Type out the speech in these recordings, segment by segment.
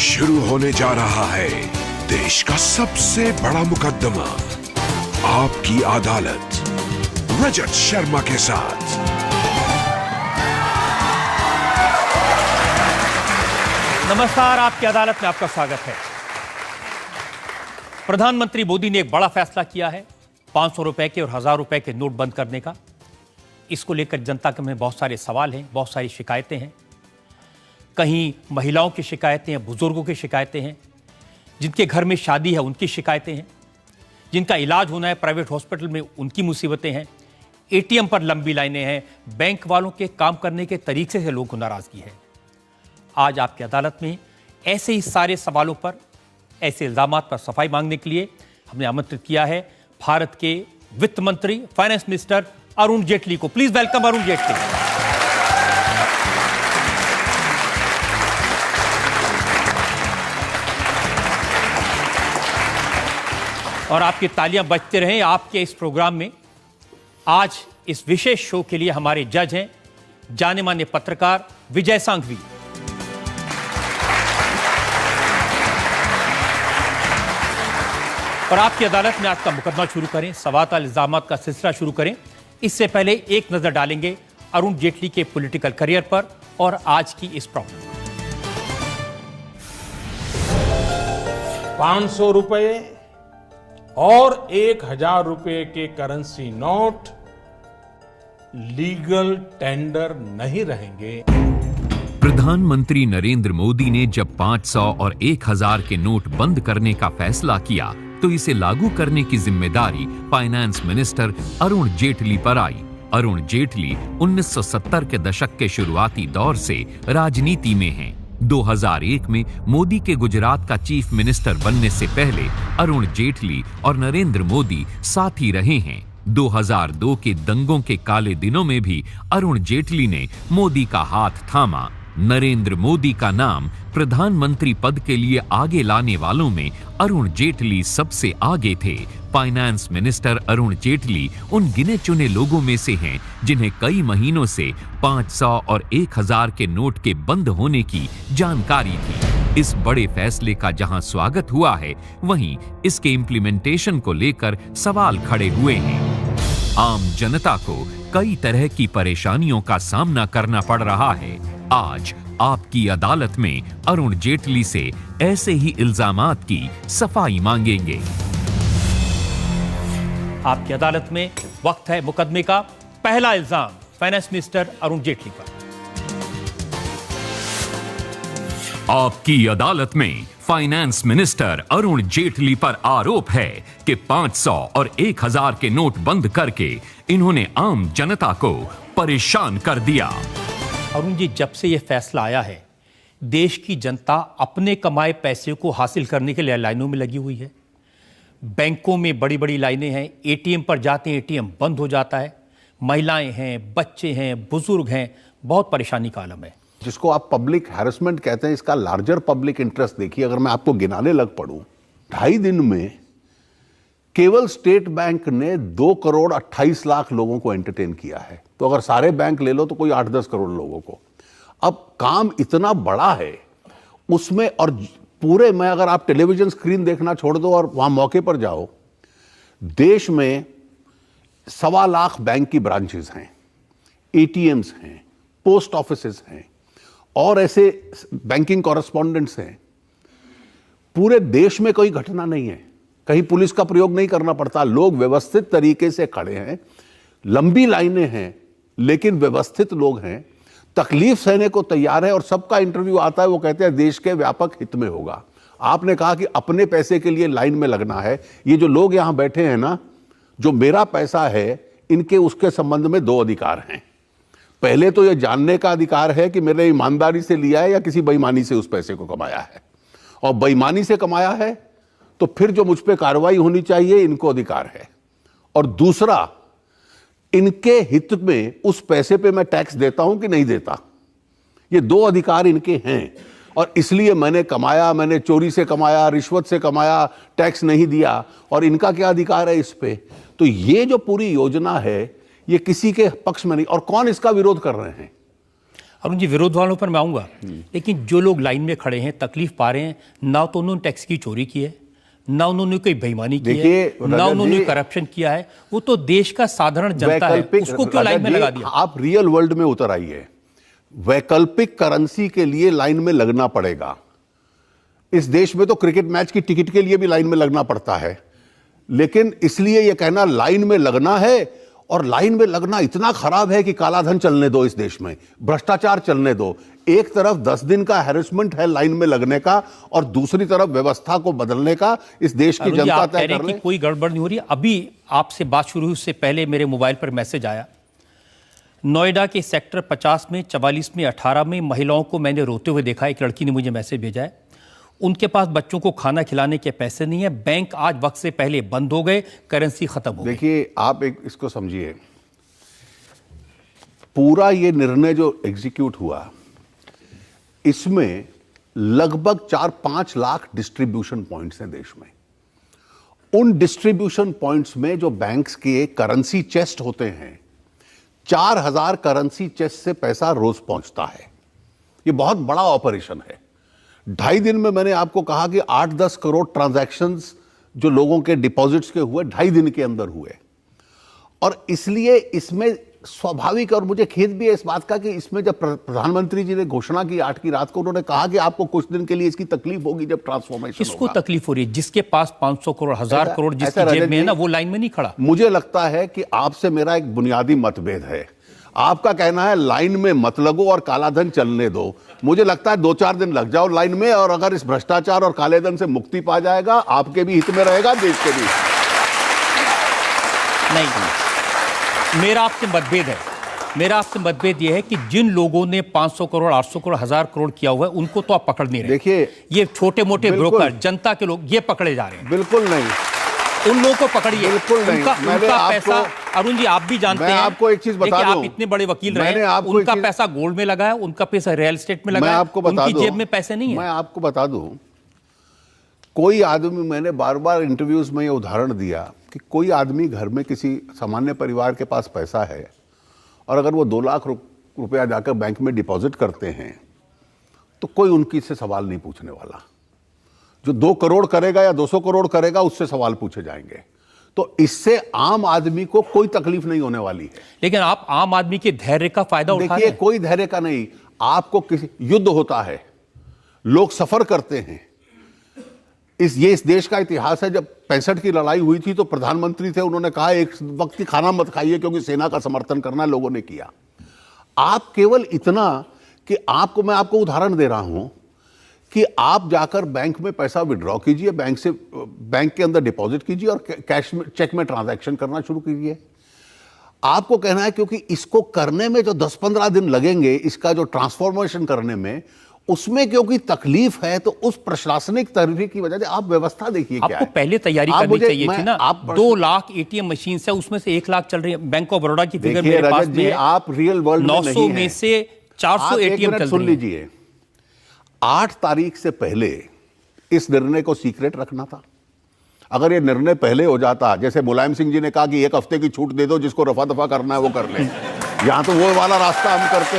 शुरू होने जा रहा है देश का सबसे बड़ा मुकदमा, आपकी अदालत, रजत शर्मा के साथ। नमस्कार, आपकी अदालत में आपका स्वागत है। प्रधानमंत्री मोदी ने एक बड़ा फैसला किया है 500 रुपए के और 1000 रुपए के नोट बंद करने का। इसको लेकर जनता के में बहुत सारे सवाल हैं, बहुत सारी शिकायतें हैं। कहीं महिलाओं की शिकायतें हैं, बुजुर्गों की शिकायतें हैं, जिनके घर में शादी है उनकी शिकायतें हैं, जिनका इलाज होना है प्राइवेट हॉस्पिटल में उनकी मुसीबतें हैं, एटीएम पर लंबी लाइनें हैं, बैंक वालों के काम करने के तरीके से लोगों को नाराजगी है। आज आपकी अदालत में ऐसे ही सारे सवालों पर, ऐसे इल्जामात पर सफाई मांगने के लिए हमने आमंत्रित किया है भारत के वित्त मंत्री, फाइनेंस मिनिस्टर अरुण जेटली को। Please welcome Arun Jaitley. और आपकी तालियां बजते रहें आपके इस प्रोग्राम में। आज इस विशेष शो के लिए हमारे जज हैं जाने माने पत्रकार विजय सांघवी। और आपकी अदालत में आज का मुकदमा शुरू करें, सवाल इल्जामात का सिलसिला शुरू करें, इससे पहले एक नजर डालेंगे अरुण जेटली के पॉलिटिकल करियर पर और आज की इस प्रॉब्लम। 500 रुपए और 1000 रुपए के करेंसी नोट लीगल टेंडर नहीं रहेंगे। प्रधानमंत्री नरेंद्र मोदी ने जब 500 और 1000 के नोट बंद करने का फैसला किया तो इसे लागू करने की जिम्मेदारी फाइनेंस मिनिस्टर अरुण जेटली पर आई। अरुण जेटली 1970 के दशक के शुरुआती दौर से राजनीति में हैं। 2001 में मोदी के गुजरात का चीफ मिनिस्टर बनने से पहले अरुण जेटली और नरेंद्र मोदी साथ ही रहे हैं। 2002 के दंगों के काले दिनों में भी अरुण जेटली ने मोदी का हाथ थामा। नरेंद्र मोदी का नाम प्रधानमंत्री पद के लिए आगे लाने वालों में अरुण जेटली सबसे आगे थे। फाइनेंस मिनिस्टर अरुण जेटली उन गिने चुने लोगों में से हैं जिन्हें कई महीनों से 500 और 1000 के नोट के बंद होने की जानकारी थी। इस बड़े फैसले का जहां स्वागत हुआ है, वहीं इसके इम्प्लीमेंटेशन को लेकर सवाल खड़े हुए हैं। आम जनता को कई तरह की परेशानियों का सामना करना पड़ रहा है। आज आपकी अदालत में अरुण जेटली से ऐसे ही इल्जामात की सफाई मांगेंगे। आपकी अदालत में वक्त है मुकदमे का। पहला इल्जाम फाइनेंस मिनिस्टर अरुण जेटली पर। आपकी अदालत में फाइनेंस मिनिस्टर अरुण जेटली पर आरोप है कि 500 और 1000 के नोट बंद करके इन्होंने आम जनता को परेशान कर दिया। अरुण जी, जब से यह फैसला आया है, देश की जनता अपने कमाए पैसे को हासिल करने के लिए लाइनों में लगी हुई है। बैंकों में बड़ी बड़ी लाइनें हैं, एटीएम पर जाते हैं, एटीएम बंद हो जाता है। महिलाएं हैं, बच्चे हैं, बुजुर्ग हैं, बहुत परेशानी का आलम है। जिसको आप पब्लिक हैरेसमेंट कहते हैं, इसका लार्जर पब्लिक इंटरेस्ट देखिए। अगर मैं आपको गिनाने लग पड़ूं, 2.5 दिन में केवल स्टेट बैंक ने 2 करोड़ 28 लाख लोगों को एंटरटेन किया है। तो अगर सारे बैंक ले लो तो कोई 8-10 करोड़ लोगों को। अब काम इतना बड़ा है उसमें, और पूरे में अगर आप टेलीविजन स्क्रीन देखना छोड़ दो और वहां मौके पर जाओ, देश में 1.25 लाख बैंक की ब्रांचेस हैं, एटीएम्स हैं, पोस्ट ऑफिसेस हैं और ऐसे बैंकिंग कॉरेस्पॉन्डेंट्स हैं। पूरे देश में कोई घटना नहीं है, कहीं पुलिस का प्रयोग नहीं करना पड़ता। लोग व्यवस्थित तरीके से खड़े हैं, लंबी लाइनें हैं, लेकिन व्यवस्थित लोग हैं, तकलीफ सहने को तैयार है। और सबका इंटरव्यू आता है, वो कहते हैं देश के व्यापक हित में होगा। आपने कहा कि अपने पैसे के लिए लाइन में लगना है। ये जो लोग यहां बैठे हैं ना, जो मेरा पैसा है, इनके उसके संबंध में 2 अधिकार हैं। पहले तो यह जानने का अधिकार है कि मैंने ईमानदारी से लिया है या किसी बेईमानी से उस पैसे को कमाया है, और बेईमानी से कमाया है तो फिर जो मुझ पे कार्रवाई होनी चाहिए, इनको अधिकार है। और दूसरा, इनके हित में उस पैसे पे मैं टैक्स देता हूं कि नहीं देता, ये 2 अधिकार इनके हैं। और इसलिए मैंने कमाया, मैंने चोरी से कमाया, रिश्वत से कमाया, टैक्स नहीं दिया, और इनका क्या अधिकार है इस पे। तो ये जो पूरी योजना है, ये किसी के पक्ष में नहीं। और कौन इसका विरोध कर रहे हैं? अरुण जी, विरोध वालों पर मैं आऊंगा, लेकिन जो लोग लाइन में खड़े हैं, तकलीफ पा रहे हैं, ना तो उन्होंने टैक्स की चोरी की है, ना उन्होंने कोई बेईमानी की है, ना उन्होंने करप्शन किया है, वो तो देश का साधारण जनता है, उसको क्यों लाइन में लगा दिया? आप रियल वर्ल्ड में उतर आइए। वैकल्पिक करेंसी के लिए लाइन में लगना पड़ेगा। इस देश में तो क्रिकेट मैच की टिकट के लिए भी लाइन में लगना पड़ता है, लेकिन इसलिए यह कहना लाइन में लगना है, और लाइन में लगना इतना खराब है कि काला धन चलने दो, इस देश में भ्रष्टाचार चलने दो। एक तरफ 10 दिन का हैरेसमेंट है लाइन में लगने का, और दूसरी तरफ व्यवस्था को बदलने का इस देश की जनता तय कर ले। कोई गड़बड़ नहीं हो रही। अभी आपसे बात शुरू हुई उससे पहले मेरे मोबाइल पर मैसेज आया, नोएडा के सेक्टर 50 में, 44 में, 18 में महिलाओं को मैंने रोते हुए देखा। एक लड़की ने मुझे मैसेज भेजा है, उनके पास बच्चों को खाना खिलाने के पैसे नहीं है, बैंक आज वक्त से पहले बंद हो गए, करेंसी खत्म हो गई। देखिए, आप एक इसको समझिए, पूरा ये निर्णय जो एग्जीक्यूट हुआ, इसमें लगभग 4-5 लाख डिस्ट्रीब्यूशन पॉइंट्स हैं देश में। उन डिस्ट्रीब्यूशन पॉइंट्स में जो बैंक्स के करेंसी चेस्ट होते हैं, 4000 करेंसी चेस्ट से पैसा रोज पहुंचता है। ये बहुत बड़ा ऑपरेशन है। 2.5 दिन में मैंने आपको कहा कि 8-10 करोड़ ट्रांजैक्शंस जो लोगों के डिपॉजिट्स के हुए, 2.5 दिन के अंदर हुए। और इसलिए इसमें स्वाभाविक, और मुझे खेद भी है इस बात का कि इसमें जब प्रधानमंत्री जी ने घोषणा की 8 की रात को, उन्होंने कहा कि आपको कुछ दिन के लिए इसकी तकलीफ होगी जब ट्रांसफॉर्मेशन होगा। किसको तकलीफ हो रही है? जिसके पास 500 करोड़, 1000 करोड़ जिसकी जेब में है ना, वो लाइन में नहीं खड़ा। मुझे लगता है कि आपसे मेरा एक बुनियादी मतभेद है। आपका कहना है लाइन में मत लगो और काला धन चलने दो। मुझे लगता है 2-4 दिन लग जाओ लाइन में, और अगर इस भ्रष्टाचार और काले धन से मुक्ति पा जाएगा, आपके भी हित में रहेगा, देश के भी। नहीं, मेरा आपसे मतभेद है। मेरा आपसे मतभेद यह है कि जिन लोगों ने 500 करोड़, 800 करोड़, 1000 करोड़ किया हुआ है, उनको तो आप पकड़ नहीं रहे। देखिए, ये छोटे मोटे ब्रोकर, जनता के लोग, ये पकड़े जा रहे हैं। बिल्कुल नहीं, उन लोगों को पकड़िए। बिल्कुल नहीं। उनका पैसा, अरुण जी आप भी जानते हैं, आपको एक चीज बता दूं, आप इतने बड़े वकील रहे हैं, उनका पैसा गोल्ड में लगा है, उनका पैसा रियल एस्टेट में लगा है, उनकी जेब में पैसे नहीं है। मैं आपको बता दूं, कोई आदमी, मैंने बार बार इंटरव्यूज में ये उदाहरण दिया कि कोई आदमी घर में किसी सामान्य परिवार के पास पैसा है, और अगर वो 2 लाख रुपया जाकर बैंक में डिपॉजिट करते हैं, तो कोई उनकी से सवाल नहीं पूछने वाला। जो 2 करोड़ करेगा या 200 करोड़ करेगा, उससे सवाल पूछे जाएंगे। तो इससे आम आदमी को कोई तकलीफ नहीं होने वाली है। लेकिन आप आम आदमी के धैर्य का फायदा उठा रहे हैं। देखिए, कोई धैर्य का नहीं। आपको किसी युद्ध होता है, लोग सफर करते हैं। इस देश का इतिहास है। जब 65 की लड़ाई हुई थी तो प्रधानमंत्री थे, उन्होंने कहा एक वक्त की खाना मत खाइए क्योंकि सेना का समर्थन करना, लोगों ने किया। आप केवल इतना कि मैं आपको उदाहरण दे रहा हूं कि आप जाकर बैंक में पैसा विड्रॉ कीजिए, बैंक के अंदर डिपॉजिट कीजिए और कैश में, चेक में ट्रांजैक्शन करना शुरू कीजिए। आपको कहना है क्योंकि इसको करने में जो 10-15 दिन लगेंगे, इसका जो ट्रांसफॉर्मेशन करने में, उसमें क्योंकि तकलीफ है, तो उस प्रशासनिक तरीके की वजह से आप व्यवस्था देखिए क्या है। आपको पहले तैयारी करनी चाहिए थी ना। 2 लाख एटीएम मशीन है, उसमें से 1 लाख चल रही है। बैंक ऑफ बड़ौदा की फिगर मेरे पास में है। आप रियल वर्ल्ड में नहीं है। 900 में से 400 एटीएम चल रही है। सुन लीजिए, 8 तारीख से पहले इस निर्णय को सीक्रेट रखना था। अगर ये निर्णय पहले हो जाता, जैसे मुलायम सिंह जी ने कहा कि 1 हफ्ते की छूट दे दो, जिसको रफा दफा करना है वो कर ले, यहां तो वो वाला रास्ता हम करते,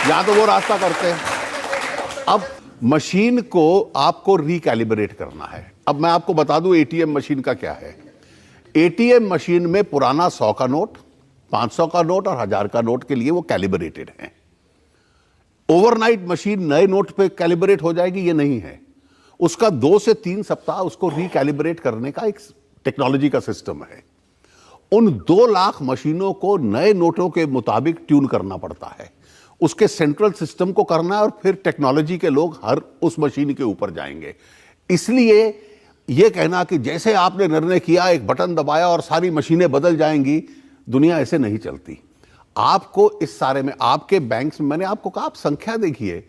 यहां तो वो रास्ता करते। अब मशीन को आपको रिकैलिब्रेट करना है। अब मैं आपको बता दूं एटीएम मशीन का क्या है। एटीएम मशीन में पुराना 100 का नोट, 500 का नोट और 1000 का नोट के लिए वो कैलिब्रेटेड है। ओवरनाइट मशीन नए नोट पे कैलिब्रेट हो जाएगी, ये नहीं है। उसका 2 से 3 सप्ताह उसको रिकैलिब्रेट करने का एक टेक्नोलॉजी का सिस्टम है। उन 2 लाख मशीनों को नए नोटों के मुताबिक ट्यून करना पड़ता है। उसके सेंट्रल सिस्टम को करना है और फिर टेक्नोलॉजी के लोग हर उस मशीन के ऊपर जाएंगे। इसलिए यह कहना कि जैसे आपने निर्णय किया, एक बटन दबाया और सारी मशीनें बदल जाएंगी, दुनिया ऐसे नहीं चलती। आपको इस सारे में, आपके बैंक्स में, मैंने आपको कहा, आप संख्या देखिए।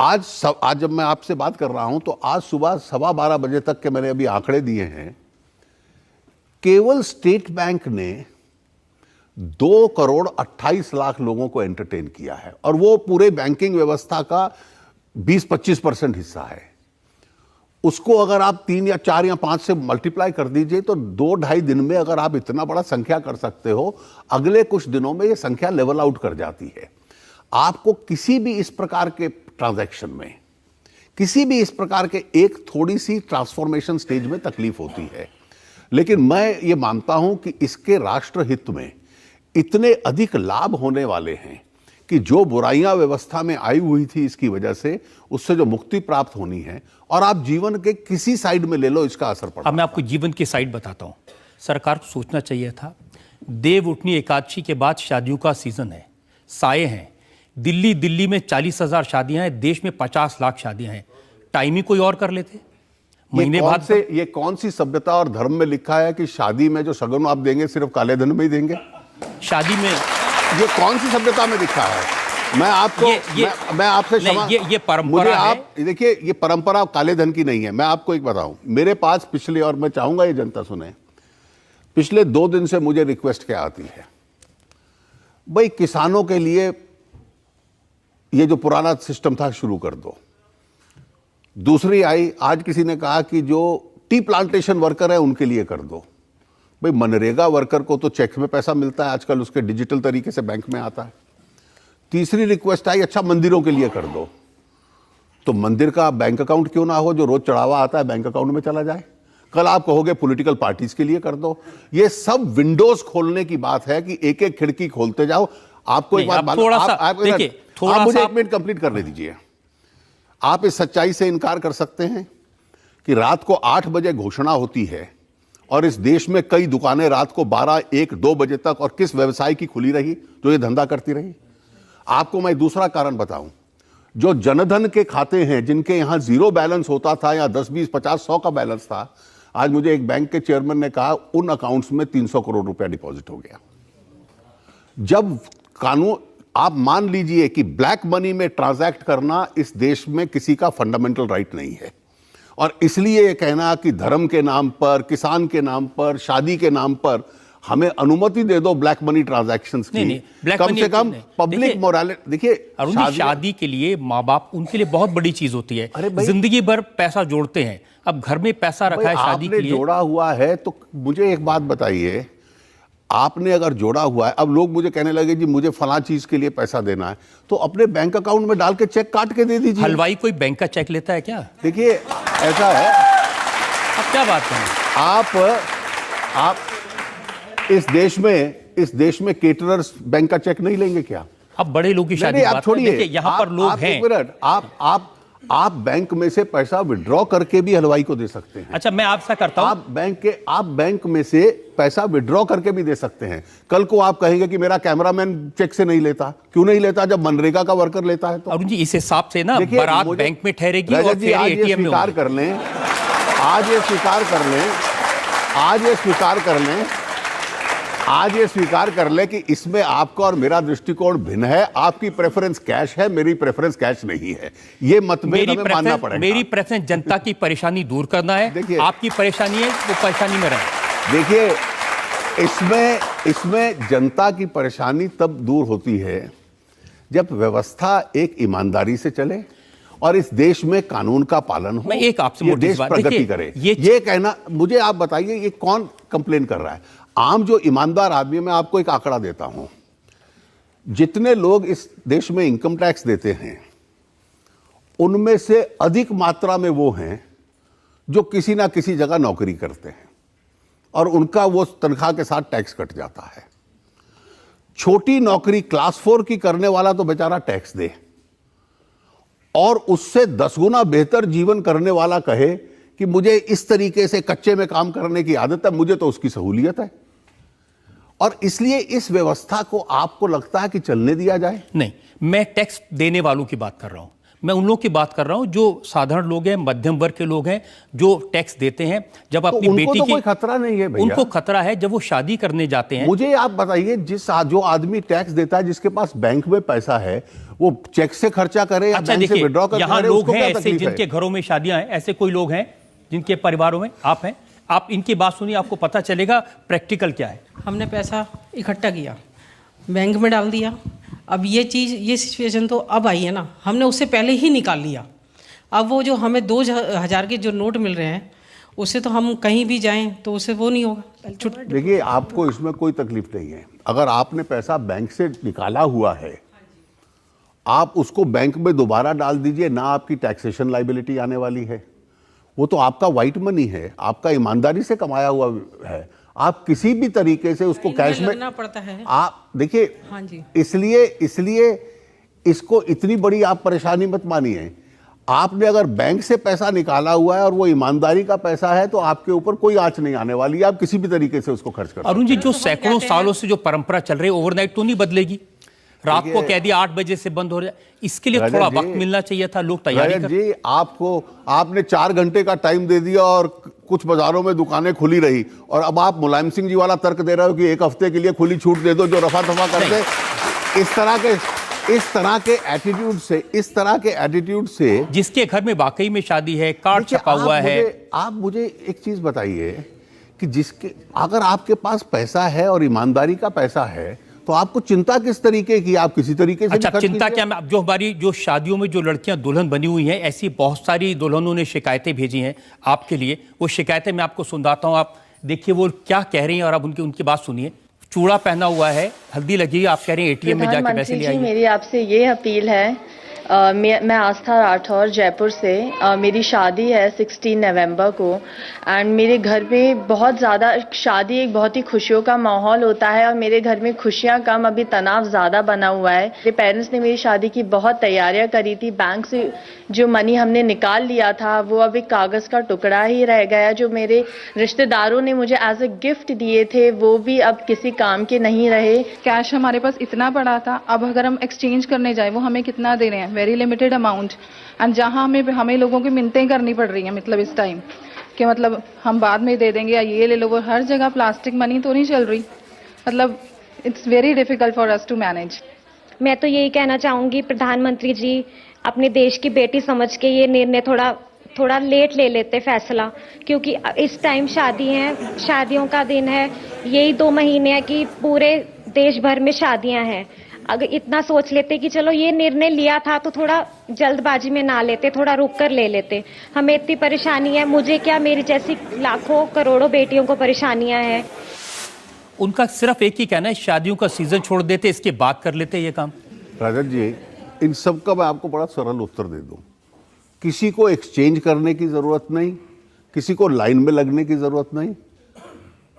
आज जब मैं आपसे बात कर रहा हूं तो आज सुबह 12:15 बजे तक के मैंने अभी आंकड़े दिए हैं। केवल स्टेट बैंक ने 2 करोड़ 28 लाख लोगों को एंटरटेन किया है, और वो पूरे बैंकिंग व्यवस्था का 20-25% हिस्सा है। उसको अगर आप 3 या 4 या 5 से मल्टीप्लाई कर दीजिए तो 2-2.5 दिन में अगर आप इतना बड़ा संख्या कर सकते हो, अगले कुछ दिनों में ये संख्या लेवल आउट कर जाती है। आपको किसी भी इस प्रकार के ट्रांजैक्शन में, किसी भी इस प्रकार के एक थोड़ी सी ट्रांसफॉर्मेशन स्टेज में तकलीफ होती है, लेकिन मैं ये मानता हूं कि इसके राष्ट्र हित में इतने अधिक लाभ होने वाले हैं कि जो बुराइयां व्यवस्था में आई हुई थी इसकी वजह से, उससे जो मुक्ति प्राप्त होनी है, और आप जीवन के किसी साइड में ले लो, इसका असर पड़ा। अब मैं आपको जीवन की साइड बताता हूं। सरकार को सोचना चाहिए था, देव उठनी एकादशी के बाद शादियों का सीजन है, साए हैं। दिल्ली में 40,000 शादियां हैं, देश में 50 लाख शादियां हैं, टाइम ही कोई और कर लेते। महीने बाद से ये कौन सी सभ्यता और धर्म में लिखा है कि शादी में जो शगुन आप देंगे सिर्फ काले धन में ही देंगे? शादी में ये कौन सी सभ्यता में लिखा है? मैं आपको मैं आपसे क्षमा, ये परंपरा है। आप देखिए, ये परंपरा काले धन की नहीं है। मैं आपको एक बताऊं, मेरे पास पिछले, और मैं चाहूंगा ये जनता सुने, पिछले 2 दिन से मुझे रिक्वेस्ट क्या आती है, भाई किसानों के लिए ये जो पुराना सिस्टम था शुरू कर दो। दूसरी आई, आज किसी ने कहा कि जो टी प्लांटेशन वर्कर है उनके लिए कर दो। भाई मनरेगा वर्कर को तो चेक में पैसा मिलता है आजकल, उसके डिजिटल तरीके से बैंक में आता है। तीसरी रिक्वेस्ट आई, अच्छा मंदिरों के लिए कर दो। तो मंदिर का बैंक अकाउंट क्यों ना हो, जो रोज चढ़ावा आता है बैंक अकाउंट में चला जाए। कल आप कहोगे पॉलिटिकल पार्टीज के लिए कर दो। ये सब विंडोज खोलने की बात है कि एक एक खिड़की खोलते जाओ। आपको एक बात थोड़ा सा आप मुझे 1 मिनट कंप्लीट करने दीजिए। आप इस सच्चाई से इनकार कर सकते हैं कि रात को 8 बजे घोषणा होती है और इस देश में कई दुकानें रात को 12, 1, 2 बजे तक, और किस व्यवसाय की खुली रही जो ये धंधा करती रही? आपको मैं दूसरा कारण बताऊं, जो जनधन के खाते हैं जिनके यहां 0 बैलेंस होता था या 10, 20, 50, 100 का बैलेंस था, आज मुझे एक बैंक के चेयरमैन ने कहा उन अकाउंट्स में 300 करोड़ रुपया डिपॉजिट हो गया। जब कानून, आप मान लीजिए कि ब्लैक मनी में ट्रांजैक्ट करना इस देश में किसी का फंडामेंटल राइट नहीं है, और इसलिए ये कहना कि धर्म के नाम पर, किसान के नाम पर, शादी के नाम पर हमें अनुमति दे दो ब्लैक मनी ट्रांजैक्शंस की, कम से कम पब्लिक मोरालिटी। देखिए अरुण जी, शादी के लिए माँ बाप, उनके लिए बहुत बड़ी चीज होती है, जिंदगी भर पैसा जोड़ते हैं। अब घर में पैसा रखा है शादी के लिए, जोड़ा हुआ है। तो मुझे एक बात बताइए, आपने अगर जोड़ा हुआ है, अब लोग मुझे कहने लगे जी मुझे फला चीज के लिए पैसा देना है, तो अपने बैंक अकाउंट में डाल के चेक काट के दे दीजिए। हलवाई कोई बैंक का चेक लेता है क्या? देखिए ऐसा है, अब क्या बात है, आप इस देश में केटरर्स बैंक का चेक नहीं लेंगे क्या? अब बड़े लोग की शादी आप छोड़िए, यहाँ पर लोग हैं। एक मिनट, आप बैंक में से पैसा विड्रॉ करके भी हलवाई को दे सकते हैं। अच्छा, मैं आपसे करता हूं, आप बैंक में से पैसा विड्रॉ करके भी दे सकते हैं। कल को आप कहेंगे कि मेरा कैमरामैन चेक से नहीं लेता, क्यों नहीं लेता? जब मनरेगा का वर्कर लेता है तो। अरुण जी, इस हिसाब से ना बारात बैंक में ठहरेगी और फिर एटीएम में। स्वीकार कर लें, आज ये स्वीकार कर लें कि इसमें आपका और मेरा दृष्टिकोण भिन्न है। आपकी प्रेफरेंस कैश है, मेरी प्रेफरेंस कैश नहीं है। ये मतभेद हमें मानना पड़ेगा। मेरी प्रेफरेंस जनता की परेशानी दूर करना है। देखिए, आपकी परेशानी है वो परेशानी में रहे। देखिए, इसमें जनता की परेशानी तब दूर होती है जब व्यवस्था एक ईमानदारी से चले और इस देश में कानून का पालन हो। मैं एक आपसे देश प्रगति करे। ये कहना, मुझे आप बताइए ये कौन कंप्लेन कर रहा है? आम जो ईमानदार आदमी, मैं आपको एक आंकड़ा देता हूं, जितने लोग इस देश में इनकम टैक्स देते हैं उनमें से अधिक मात्रा में वो हैं जो किसी ना किसी जगह नौकरी करते हैं और उनका वो तनख्वाह के साथ टैक्स कट जाता है। छोटी नौकरी क्लास 4 की करने वाला तो बेचारा टैक्स दे, और उससे 10 गुना बेहतर जीवन करने वाला कहे कि मुझे इस तरीके से कच्चे में काम करने की आदत है, मुझे तो उसकी सहूलियत है। और इसलिए इस व्यवस्था को आपको लगता है कि चलने दिया जाए? नहीं, मैं टैक्स देने वालों की बात कर रहा हूं। मैं उन लोगों की बात कर रहा हूं जो साधारण लोग हैं, मध्यम वर्ग के लोग हैं, जो टैक्स देते हैं। जब अपनी बेटी तो कोई खतरा नहीं है भैया। उनको खतरा है जब वो शादी करने जाते हैं। मुझे आप बताइए, जो आदमी टैक्स देता है, जिसके पास बैंक में पैसा है, वो चेक से खर्चा करे या बैंक से विड्रॉ करे? यहाँ लोग हैं ऐसे जिनके घरों में शादियां हैं, ऐसे कोई लोग हैं जिनके परिवारों में आप हैं, आप इनकी बात सुनिए, आपको पता चलेगा प्रैक्टिकल क्या है। हमने पैसा इकट्ठा किया, बैंक में डाल दिया। अब ये सिचुएशन तो अब आई है ना, हमने उससे पहले ही निकाल लिया। अब वो जो हमें 2000 के जो नोट मिल रहे हैं, उससे तो हम कहीं भी जाएं तो उससे वो नहीं होगा। देखिए, आपको इसमें कोई तकलीफ नहीं है। अगर आपने पैसा बैंक से निकाला हुआ है आप उसको बैंक में दोबारा डाल दीजिए, ना आपकी टैक्सेशन लाइबिलिटी आने वाली है, वो तो आपका व्हाइट मनी है, आपका ईमानदारी से कमाया हुआ है, आप किसी भी तरीके से उसको कैश में लगना पड़ता है। आप देखिए, हाँ जी, इसलिए इसको इतनी बड़ी आप परेशानी मत मानिए। आपने अगर बैंक से पैसा निकाला हुआ है और वो ईमानदारी का पैसा है तो आपके ऊपर कोई आंच नहीं आने वाली है, आप किसी भी तरीके से उसको खर्च कर सकते हैं। अरुण जी, जो सैकड़ों सालों से जो परंपरा चल रही है ओवरनाइट तो नहीं बदलेगी? रात को कह दिया 8 बजे से बंद हो जाए, इसके लिए थोड़ा वक्त मिलना चाहिए था, लोग तैयारी कर। जी, आपने 4 घंटे का टाइम दे दिया और कुछ बाजारों में दुकानें खुली रही, और अब आप मुलायम सिंह जी वाला तर्क दे रहे हो कि 1 हफ्ते के लिए खुली छूट दे दो, जो रफा दफा करते। इस तरह के एटीट्यूड से जिसके घर में वाकई में शादी है, कार्ड छपा हुआ है। आप मुझे एक चीज बताइए कि अगर आपके पास पैसा है और ईमानदारी का पैसा है तो आपको चिंता किस तरीके की, आप किसी तरीके से अच्छा, चिंता क्या? जो हमारी जो शादियों में जो लड़कियां दुल्हन बनी हुई हैं, ऐसी बहुत सारी दुल्हनों ने शिकायतें भेजी हैं आपके लिए। वो शिकायतें मैं आपको सुनाता हूं, आप देखिए वो क्या कह रही हैं और आप उनकी बात सुनिए। चूड़ा पहना हुआ है, हल्दी लगी है, आप कह रहे हैं एटीएम में जाके पैसे ले आइए। मेरी आपसे ये अपील है, मैं आस्था राठौर जयपुर से, मेरी शादी है 16 नवंबर को, एंड मेरे घर में बहुत ज़्यादा शादी एक बहुत ही खुशियों का माहौल होता है और मेरे घर में खुशियां कम, अभी तनाव ज़्यादा बना हुआ है। मेरे पेरेंट्स ने मेरी शादी की बहुत तैयारियां करी थी, बैंक से जो मनी हमने निकाल लिया था वो अब एक कागज़ का टुकड़ा ही रह गया। जो मेरे रिश्तेदारों ने मुझे एज ए गिफ्ट दिए थे वो भी अब किसी काम के नहीं रहे। कैश हमारे पास इतना पड़ा था, अब अगर हम एक्सचेंज करने जाए वो हमें कितना दे रहे हैं, वेरी लिमिटेड अमाउंट, एंड जहां हमें लोगों की मिन्नतें करनी पड़ रही हैं, मतलब इस टाइम कि मतलब हम बाद में दे देंगे या ये ले लो, वो हर जगह प्लास्टिक मनी तो नहीं चल रही, मतलब it's very difficult for us to manage. मैं तो यही कहना चाहूंगी, प्रधानमंत्री जी अपने देश की बेटी समझ के ये निर्णय थोड़ा लेट ले लेते फैसला, क्योंकि इस टाइम शादी है, शादियों का दिन है, यही 2 महीने है कि पूरे देश भर में शादियां हैं। अगर इतना सोच लेते कि चलो ये निर्णय लिया था तो थोड़ा जल्दबाजी में ना लेते, थोड़ा रुक कर ले लेते। हमें इतनी परेशानी है, मुझे क्या, मेरी जैसी लाखों करोड़ों बेटियों को परेशानियां हैं। उनका सिर्फ एक ही कहना है, शादियों का सीजन छोड़ देते, इसके बाद कर लेते ये काम। राजन जी, इन सब का मैं आपको बड़ा सरल उत्तर दे दूं। किसी को एक्सचेंज करने की जरूरत नहीं, किसी को लाइन में लगने की जरूरत नहीं।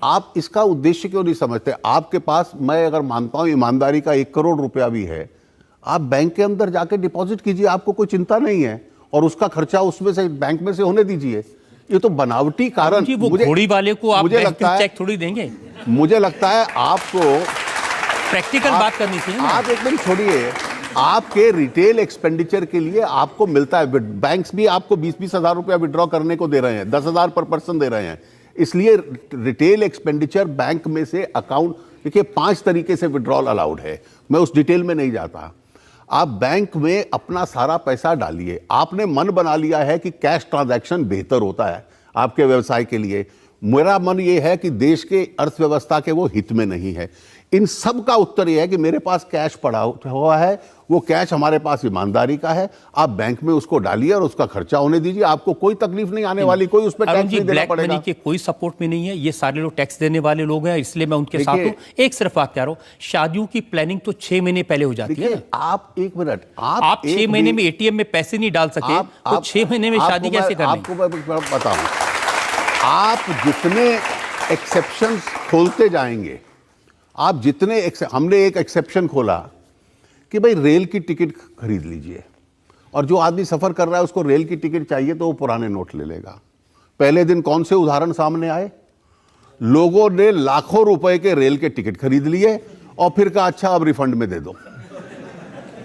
आप इसका उद्देश्य क्यों नहीं समझते? आपके पास, मैं अगर मानता हूं ईमानदारी का 1 करोड़ रुपया भी है, आप बैंक के अंदर जाके डिपॉजिट कीजिए, आपको कोई चिंता नहीं है, और उसका खर्चा उसमें से बैंक में से होने दीजिए। ये तो बनावटी कारण, घोड़ी वाले को आप मुझे लगता है चेक थोड़ी देंगे। मुझे लगता है आपको प्रैक्टिकल बात करनी चाहिए। आप एकदम छोड़िए, आपके रिटेल एक्सपेंडिचर के लिए आपको मिलता है, बैंक्स भी आपको 20-20 हजार रुपया विड्रॉ करने को दे रहे हैं, 10,000 पर पर्सन दे रहे हैं। इसलिए रिटेल एक्सपेंडिचर बैंक में से अकाउंट, देखिए 5 तरीके से विड्रॉल अलाउड है, मैं उस डिटेल में नहीं जाता। आप बैंक में अपना सारा पैसा डालिए। आपने मन बना लिया है कि कैश ट्रांजैक्शन बेहतर होता है आपके व्यवसाय के लिए। मेरा मन ये है कि देश के अर्थव्यवस्था के वो हित में नहीं है। इन सब का उत्तर यह है कि मेरे पास कैश पड़ा हुआ है, वो कैश हमारे पास ईमानदारी का है, आप बैंक में उसको डालिए और उसका खर्चा होने दीजिए, आपको कोई तकलीफ नहीं आने वाली, कोई उस पर टैक्स नहीं देना पड़ेगा। मनी के कोई सपोर्ट में नहीं है, ये सारे लोग टैक्स देने वाले लोग हैं, इसलिए मैं उनके साथ हूं। एक सिर्फ बात कह रहा हूं, शादियों की प्लानिंग तो 6 महीने पहले हो जाती है। आप 1 मिनट, आप 6 महीने में एटीएम में पैसे नहीं डाल सके तो 6 महीने में शादी कैसे करें? आपको मैं बताऊं, आप जितने एक्सेप्शंस खोलते जाएंगे, आप जितने हमने एक एक्सेप्शन खोला कि भाई रेल की टिकट खरीद लीजिए, और जो आदमी सफर कर रहा है उसको रेल की टिकट चाहिए तो वो पुराने नोट ले लेगा। पहले दिन कौन से उदाहरण सामने आए? लोगों ने लाखों रुपए के रेल के टिकट खरीद लिए और फिर कहा अच्छा अब रिफंड में दे दो।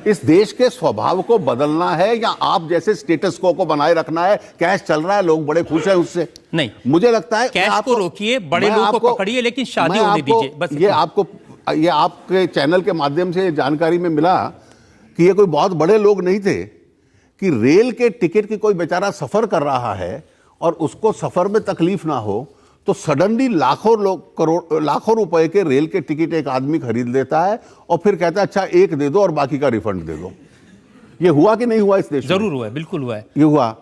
इस देश के स्वभाव को बदलना है या आप जैसे स्टेटस को बनाए रखना है? कैश चल रहा है, लोग बड़े खुश हैं उससे। नहीं, मुझे लगता है कैश को रोकिए, बड़े लोगों को पकड़िए, लेकिन शादी होने दीजिए। बस ये आपके चैनल के माध्यम से जानकारी में मिला कि ये कोई बहुत बड़े लोग नहीं थे कि रेल के टिकट की कोई बेचारा सफर कर रहा है और उसको सफर में तकलीफ ना हो तो सडनली लाखों रुपए के रेल के टिकट एक आदमी खरीद लेता है और फिर कहता है अच्छा एक दे दो और बाकी का रिफंड दे दो। ये हुआ कि नहीं हुआ इस देश में? जरूर हुआ है, बिल्कुल हुआ है। ये हुआ।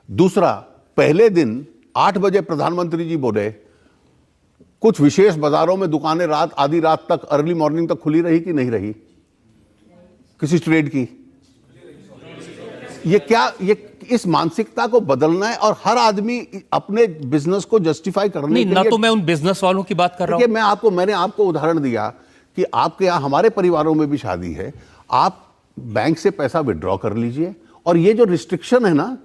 दूसरा, पहले दिन 8 बजे प्रधानमंत्री जी बोले कुछ विशेष बाजारों में दुकानें आधी रात तक, अर्ली मॉर्निंग तक खुली रही कि नहीं रही किसी ट्रेड की? ये इस मानसिकता को बदलना है और हर आदमी अपने बिजनेस को जस्टिफाई करने के ना लिए। तो मैं उन बिजनेस वालों की बात कर रहा हूं। मैंने आपको उदाहरण दिया कि आपके यहाँ हमारे परिवारों में भी शादी है, आप बैंक से पैसा विड्रॉ कर लीजिए। और ये जो रिस्ट्रिक्शन है ना,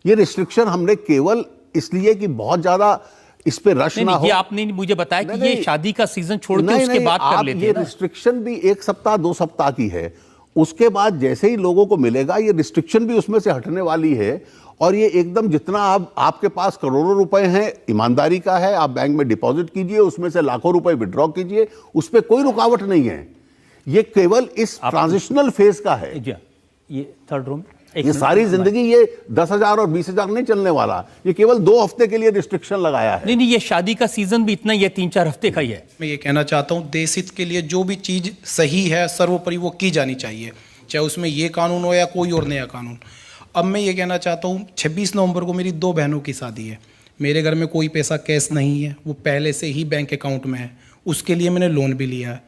ये रिस्ट्रिक्शन हमने केवल इसलिए कि बहुत ज्यादा इस पे रश ना हो। ये आपने मुझे बताया कि ये शादी का सीजन छोड़ के उसके बाद कर लेते हैं। ये रिस्ट्रिक्शन भी 1 सप्ताह 2 सप्ताह की है, उसके बाद जैसे ही लोगों को मिलेगा ये रिस्ट्रिक्शन भी उसमें से हटने वाली है। और ये एकदम जितना आपके पास करोड़ों रुपए हैं, ईमानदारी का है, आप बैंक में डिपॉजिट कीजिए, उसमें से लाखों रुपए विड्रॉ कीजिए, उस पर कोई रुकावट नहीं है। ये केवल इस ट्रांजिशनल फेज का है। ये थर्ड रूम, ये सारी जिंदगी ये 10,000 और 20,000 नहीं चलने वाला। ये केवल 2 हफ्ते के लिए रिस्ट्रिक्शन लगाया है। नहीं, ये शादी का सीजन भी इतना, ये 3-4 हफ्ते का ही है। मैं ये कहना चाहता हूँ, देश हित के लिए जो भी चीज सही है सर्वोपरि वो की जानी चाहिए, चाहे उसमें ये कानून हो या कोई और नया कानून। अब मैं ये कहना चाहता हूँ, 26 नवंबर को मेरी 2 बहनों की शादी है। मेरे घर में कोई पैसा कैश नहीं है, वो पहले से ही बैंक अकाउंट में है। उसके लिए मैंने लोन भी लिया है।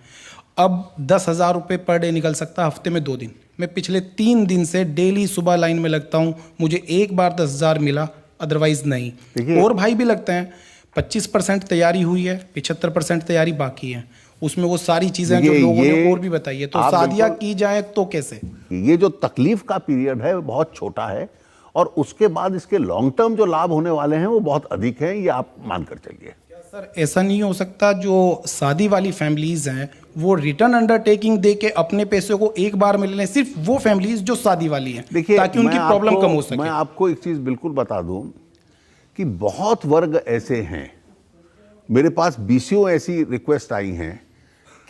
अब 10,000 रुपये पर डे निकल सकता है, हफ्ते में 2 दिन। मैं पिछले 3 दिन से डेली सुबह लाइन में लगता हूँ, मुझे एक बार 10,000 मिला, अदरवाइज नहीं। और भाई भी लगते हैं। 25% तैयारी हुई है, 75% तैयारी बाकी है। उसमें वो सारी चीजें जो लोगों ने और भी बताई है। तो शादियां की जाए तो कैसे? ये जो तकलीफ का पीरियड है बहुत छोटा है और उसके बाद इसके लॉन्ग टर्म जो लाभ होने वाले हैं वो बहुत अधिक हैं, ये आप मानकर चलिए। सर, ऐसा नहीं हो सकता जो शादी वाली फैमिलीज हैं वो रिटर्न अंडरटेकिंग दे के अपने पैसे को एक बार मिल लें, सिर्फ वो फैमिलीज जो शादी वाली हैं, देखिए, ताकि उनकी प्रॉब्लम कम हो सके। मैं आपको एक चीज बिल्कुल बता दूं कि बहुत वर्ग ऐसे हैं, मेरे पास बीसियों ऐसी रिक्वेस्ट आई हैं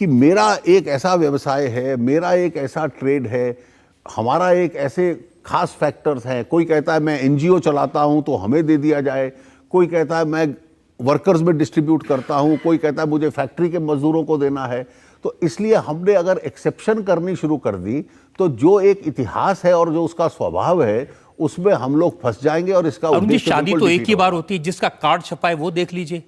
कि मेरा एक ऐसा व्यवसाय है, मेरा एक ऐसा ट्रेड है, हमारा एक ऐसे खास फैक्टर्स हैं। कोई कहता है मैं एनजीओ चलाता हूं तो हमें दे दिया जाए, कोई कहता है मैं वर्कर्स में डिस्ट्रीब्यूट करता हूं, कोई कहता है मुझे फैक्ट्री के मजदूरों को देना है। तो इसलिए हमने अगर एक्सेप्शन करनी शुरू कर दी तो जो एक इतिहास है और जो उसका स्वभाव है उसमें हम लोग फंस जाएंगे। और इसका शादी तो एक ही बार होती है, जिसका कार्ड छपा है वो देख लीजिए।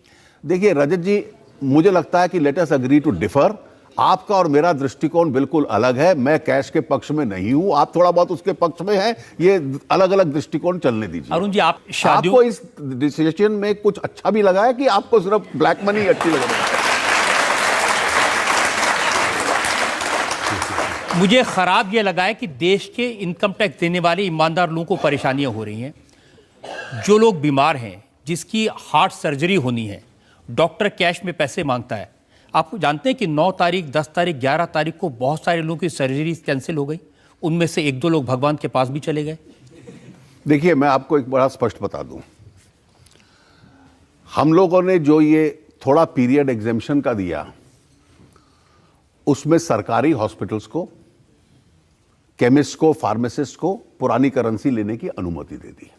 देखिए रजत जी, मुझे लगता है कि let us agree to differ. आपका और मेरा दृष्टिकोण बिल्कुल अलग है। मैं कैश के पक्ष में नहीं हूं, आप थोड़ा बहुत उसके पक्ष में हैं। ये अलग अलग दृष्टिकोण चलने दीजिए। अरुण जी, आपको इस डिसीजन में कुछ अच्छा भी लगा है कि आपको सिर्फ ब्लैक मनी अच्छी लग रही है? मुझे खराब ये लगा है कि देश के इनकम टैक्स देने वाले ईमानदार लोगों को परेशानियां हो रही हैं। जो लोग बीमार हैं, जिसकी हार्ट सर्जरी होनी है, डॉक्टर कैश में पैसे मांगता है। आप जानते हैं कि 9 तारीख, 10 तारीख, 11 तारीख को बहुत सारे लोगों की सर्जरी कैंसिल हो गई। उनमें से 1-2 लोग भगवान के पास भी चले गए। देखिए, मैं आपको एक बड़ा स्पष्ट बता दूं, हम लोगों ने जो ये थोड़ा पीरियड एग्जेम्पशन का दिया, उसमें सरकारी हॉस्पिटल्स को, केमिस्ट को, फार्मासिस्ट को पुरानी करेंसी लेने की अनुमति दे दी।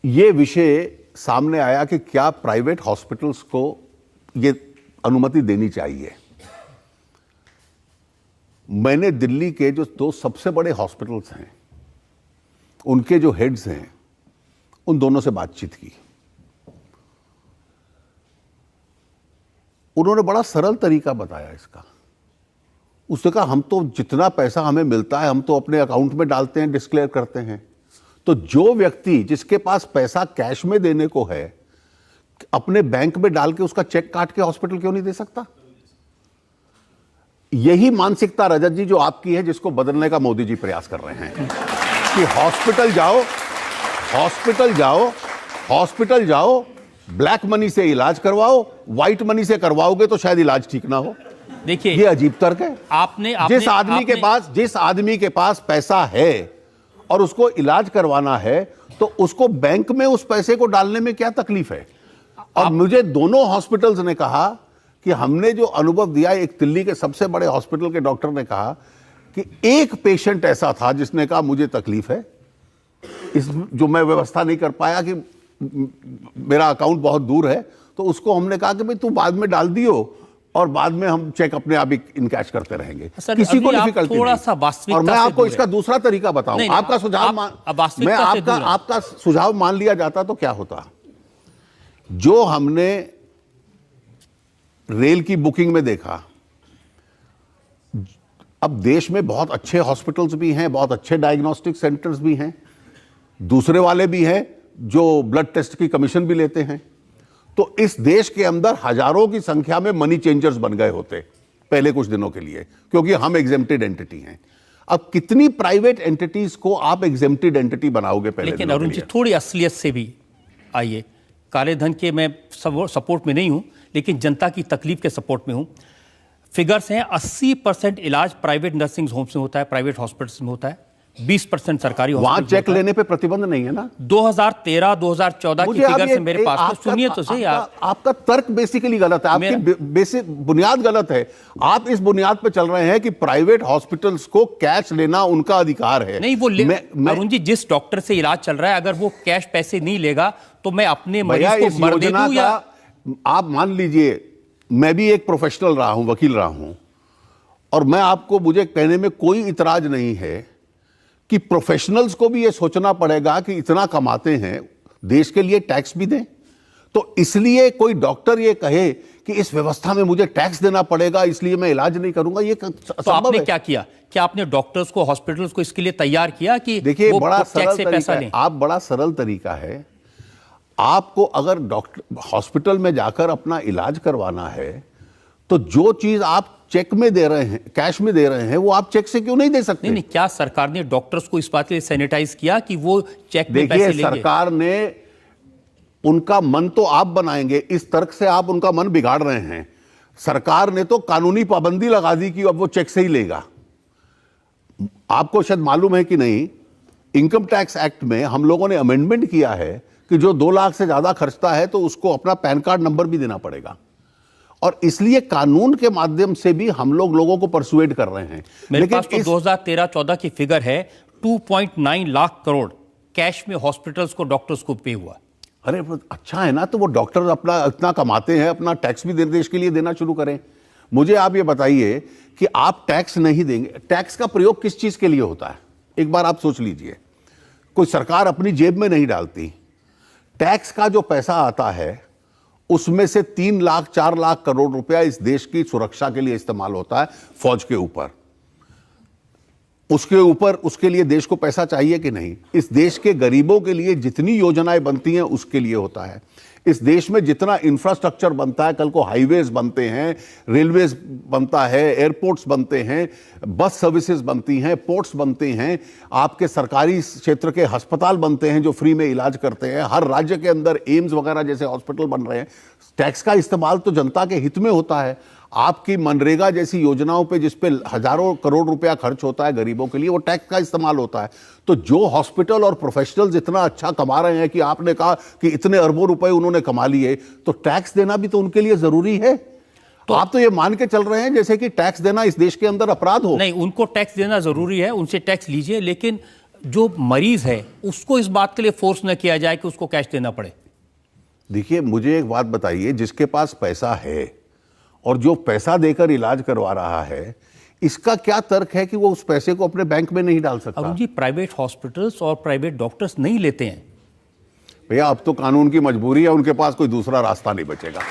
ये विषय सामने आया कि क्या प्राइवेट हॉस्पिटल्स को ये अनुमति देनी चाहिए। मैंने दिल्ली के जो 2 सबसे बड़े हॉस्पिटल्स हैं, उनके जो हेड्स हैं, उन दोनों से बातचीत की। उन्होंने बड़ा सरल तरीका बताया इसका। उसने कहा हम तो जितना पैसा हमें मिलता है हम तो अपने अकाउंट में डालते हैं, डिस्क्लेयर करते हैं। तो जो व्यक्ति जिसके पास पैसा कैश में देने को है, अपने बैंक में डाल के उसका चेक काट के हॉस्पिटल क्यों नहीं दे सकता? यही मानसिकता रजत जी जो आपकी है, जिसको बदलने का मोदी जी प्रयास कर रहे हैं कि हॉस्पिटल जाओ, ब्लैक मनी से इलाज करवाओ, व्हाइट मनी से करवाओगे तो शायद इलाज ठीक ना हो। देखिए, ये अजीब तर्क है। जिस आदमी के पास पैसा है और उसको इलाज करवाना है तो उसको बैंक में उस पैसे को डालने में क्या तकलीफ है? और मुझे दोनों हॉस्पिटल्स ने कहा कि हमने जो अनुभव दिया, एक दिल्ली के सबसे बड़े हॉस्पिटल के डॉक्टर ने कहा कि एक पेशेंट ऐसा था जिसने कहा मुझे तकलीफ है, इस जो मैं व्यवस्था नहीं कर पाया कि मेरा अकाउंट बहुत दूर है, तो उसको हमने कहा कि भाई तू बाद में डाल दियो और बाद में हम चेक अपने आप इनकैश करते रहेंगे। किसी को डिफिकल्टी नहीं। और मैं आपको इसका दूसरा तरीका बताऊं। आपका सुझाव मान लिया जाता तो क्या होता? जो हमने रेल की बुकिंग में देखा, अब देश में बहुत अच्छे हॉस्पिटल्स भी हैं, बहुत अच्छे डायग्नोस्टिक सेंटर्स भी हैं, दूसरे वाले भी हैं जो ब्लड टेस्ट की कमीशन भी लेते हैं। तो इस देश के अंदर हजारों की संख्या में मनी चेंजर्स बन गए होते पहले कुछ दिनों के लिए, क्योंकि हम एग्जेम्प्टेड एंटिटी हैं। अब कितनी प्राइवेट एंटिटीज को आप एग्जेम्प्टेड एंटिटी बनाओगे पहले? लेकिन अरुण जी थोड़ी असलियत से भी आइए। काले धन के मैं सपोर्ट में नहीं हूं, लेकिन जनता की तकलीफ के सपोर्ट में हूं। फिगर्स हैं 80% इलाज प्राइवेट नर्सिंग होम्स में होता है, प्राइवेट हॉस्पिटल्स में होता है, 20% सरकारी वहां चेक लेने पे प्रतिबंध नहीं है ना। 2013-2014 की फिगर्स मेरे पास, तो सुनिए तो सही। आपका तर्क बेसिकली गलत है, आपकी बेसिक बुनियाद गलत है। आप इस बुनियाद पे चल रहे हैं कि प्राइवेट हॉस्पिटल्स को कैश लेना उनका अधिकार है। नहीं, वो अरुण जी जिस डॉक्टर से इलाज चल रहा है, अगर वो कैश पैसे नहीं लेगा तो मैं अपने मरीज को मर दे दूं? या आप मान लीजिए, मैं भी एक प्रोफेशनल रहा हूं, वकील रहा हूं, और मैं आपको, मुझे कहने में कोई इतराज नहीं है कि प्रोफेशनल्स को भी यह सोचना पड़ेगा कि इतना कमाते हैं, देश के लिए टैक्स भी दें। तो इसलिए कोई डॉक्टर ये कहे कि इस व्यवस्था में मुझे टैक्स देना पड़ेगा इसलिए मैं इलाज नहीं करूंगा, ये तो आपने क्या किया? क्या आपने डॉक्टर्स को, हॉस्पिटल्स को इसके लिए तैयार किया कि देखिए बड़ा सरल तरीका है, आप बड़ा सरल तरीका है, आपको अगर डॉक्टर हॉस्पिटल में जाकर अपना इलाज करवाना है तो जो चीज आप चेक में दे रहे हैं, कैश में दे रहे हैं, वो आप चेक से क्यों नहीं दे सकते? नहीं, क्या सरकार ने डॉक्टर्स को इस बात के लिए सैनिटाइज किया कि वो चेक में पैसे लेंगे? सरकार ने, उनका मन तो आप बनाएंगे, इस तर्क से आप उनका मन बिगाड़ रहे हैं। सरकार ने तो कानूनी पाबंदी लगा दी कि अब वो चेक से ही लेगा। आपको शायद मालूम है कि नहीं, इनकम टैक्स एक्ट में हम लोगों ने अमेंडमेंट किया है कि जो 2 लाख से ज्यादा खर्चता है तो उसको अपना पैन कार्ड नंबर भी देना पड़ेगा। और इसलिए कानून के माध्यम से भी हम लोगों को परसुएड कर रहे हैं। मेरे पास तो 2013-14 की फिगर है, 2.9 लाख करोड़ कैश में हॉस्पिटल्स को, डॉक्टर्स को पे हुआ। अरे अच्छा है ना, तो वो डॉक्टर अपना इतना कमाते हैं, अपना टैक्स भी देश के लिए देना शुरू करें। मुझे आप ये बताइए कि आप टैक्स नहीं देंगे, टैक्स का प्रयोग किस चीज के लिए होता है? एक बार आप सोच लीजिए। कोई सरकार अपनी जेब में नहीं डालती, टैक्स का जो पैसा आता है उसमें से 3 लाख 4 लाख करोड़ रुपया इस देश की सुरक्षा के लिए इस्तेमाल होता है, फौज के ऊपर। उसके लिए देश को पैसा चाहिए कि नहीं? इस देश के गरीबों के लिए जितनी योजनाएं बनती हैं उसके लिए होता है। इस देश में जितना इंफ्रास्ट्रक्चर बनता है, कल को हाईवेज बनते हैं, रेलवेज बनता है, एयरपोर्ट्स बनते हैं, बस सर्विसेज बनती हैं, पोर्ट्स बनते हैं, आपके सरकारी क्षेत्र के अस्पताल बनते हैं जो फ्री में इलाज करते हैं, हर राज्य के अंदर एम्स वगैरह जैसे हॉस्पिटल बन रहे हैं। टैक्स का इस्तेमाल तो जनता के हित में होता है। आपकी मनरेगा जैसी योजनाओं पे जिस पे हजारों करोड़ रुपया खर्च होता है गरीबों के लिए, वो टैक्स का इस्तेमाल होता है। तो जो हॉस्पिटल और प्रोफेशनल्स इतना अच्छा कमा रहे हैं कि आपने कहा कि इतने अरबों रुपए उन्होंने कमा लिए, तो टैक्स देना भी तो उनके लिए जरूरी है। तो आप तो ये मान के चल रहे हैं जैसे कि टैक्स देना इस देश के अंदर अपराध हो। नहीं, उनको टैक्स देना जरूरी है, उनसे टैक्स लीजिए, लेकिन जो मरीज है उसको इस बात के लिए फोर्स न किया जाए कि उसको कैश देना पड़े। देखिए, मुझे एक बात बताइए, जिसके पास पैसा है और जो पैसा देकर इलाज करवा रहा है, इसका क्या तर्क है कि वो उस पैसे को अपने बैंक में नहीं डाल सकता? अरुण जी, प्राइवेट हॉस्पिटल्स और प्राइवेट डॉक्टर्स नहीं लेते हैं। भैया, अब तो कानून की मजबूरी है, उनके पास कोई दूसरा रास्ता नहीं बचेगा।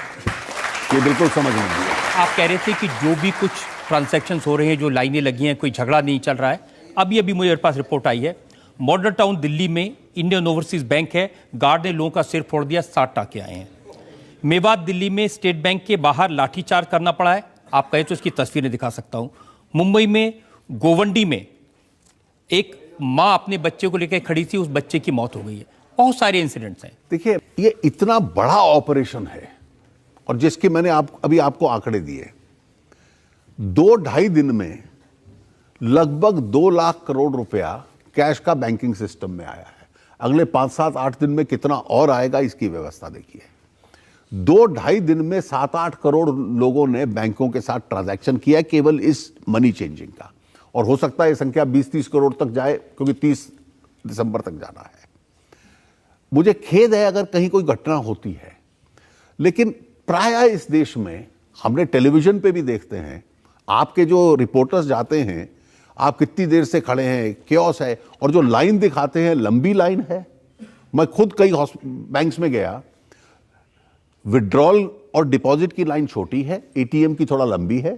ये बिल्कुल समझ लीजिए। आप कह रहे थे कि जो भी कुछ ट्रांजैक्शंस हो रहे हैं, जो लाइनें लगी हैं, कोई झगड़ा नहीं चल रहा है। अभी मेरे पास रिपोर्ट आई है, मॉडल टाउन दिल्ली में इंडियन ओवरसीज बैंक है, गार्ड ने लोगों का सिर फोड़ दिया, 60 टाके आए हैं। मेवात दिल्ली में स्टेट बैंक के बाहर लाठीचार्ज करना पड़ा है, आप कहें तो इसकी तस्वीरें दिखा सकता हूं। मुंबई में गोवंडी में एक मां अपने बच्चे को लेकर खड़ी थी, उस बच्चे की मौत हो गई है। बहुत सारे इंसिडेंट्स हैं। देखिए, ये इतना बड़ा ऑपरेशन है और जिसके मैंने अभी आपको आंकड़े दिए, 2-2.5 दिन में लगभग 2 लाख करोड़ रुपया कैश का बैंकिंग सिस्टम में आया है। अगले 5, 7, 8 दिन में कितना और आएगा, इसकी व्यवस्था देखिए। 2-2.5 दिन में 7-8 करोड़ लोगों ने बैंकों के साथ ट्रांजैक्शन किया केवल इस मनी चेंजिंग का, और हो सकता है ये संख्या 20-30 करोड़ तक जाए, क्योंकि 30 दिसंबर तक जाना है। मुझे खेद है अगर कहीं कोई घटना होती है, लेकिन प्रायः इस देश में हमने टेलीविजन पे भी देखते हैं, आपके जो रिपोर्टर्स जाते हैं, आप कितनी देर से खड़े हैं, क्योस है, और जो लाइन दिखाते हैं लंबी लाइन है। मैं खुद कई बैंक्स में गया, विड्रॉल और डिपॉजिट की लाइन छोटी है, एटीएम की थोड़ा लंबी है।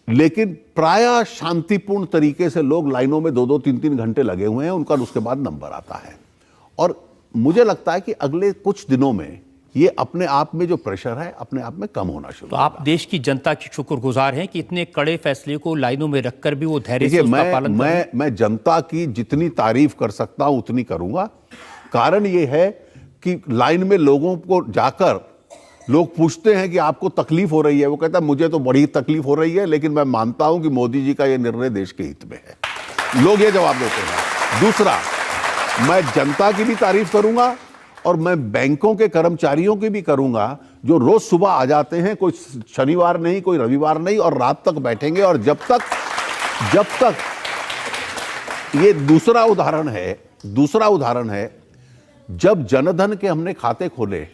लेकिन प्रायः शांतिपूर्ण तरीके से लोग लाइनों में 2-2, 3-3 घंटे लगे हुए हैं, उनका उसके बाद नंबर आता है। और मुझे लगता है कि अगले कुछ दिनों में ये अपने आप में जो प्रेशर है अपने आप में कम होना शुरू तो आप देश की जनता की शुक्रगुजार हैं कि इतने कड़े फैसले को लाइनों में रखकर भी वो धैर्य से उसका पालन कर रहे हैं। मैं जनता की जितनी तारीफ कर सकता हूं उतनी करूंगा। कारण ये है कि लाइन में लोगों को जाकर लोग पूछते हैं कि आपको तकलीफ हो रही है, वो कहता है मुझे तो बड़ी तकलीफ हो रही है, लेकिन मैं मानता हूं कि मोदी जी का यह निर्णय देश के हित में है। लोग ये जवाब देते हैं। दूसरा, मैं जनता की भी तारीफ करूंगा और मैं बैंकों के कर्मचारियों की भी करूंगा, जो रोज सुबह आ जाते हैं, कोई शनिवार नहीं, कोई रविवार नहीं, और रात तक बैठेंगे। और जब तक ये दूसरा उदाहरण है जब जनधन के हमने खाते खोले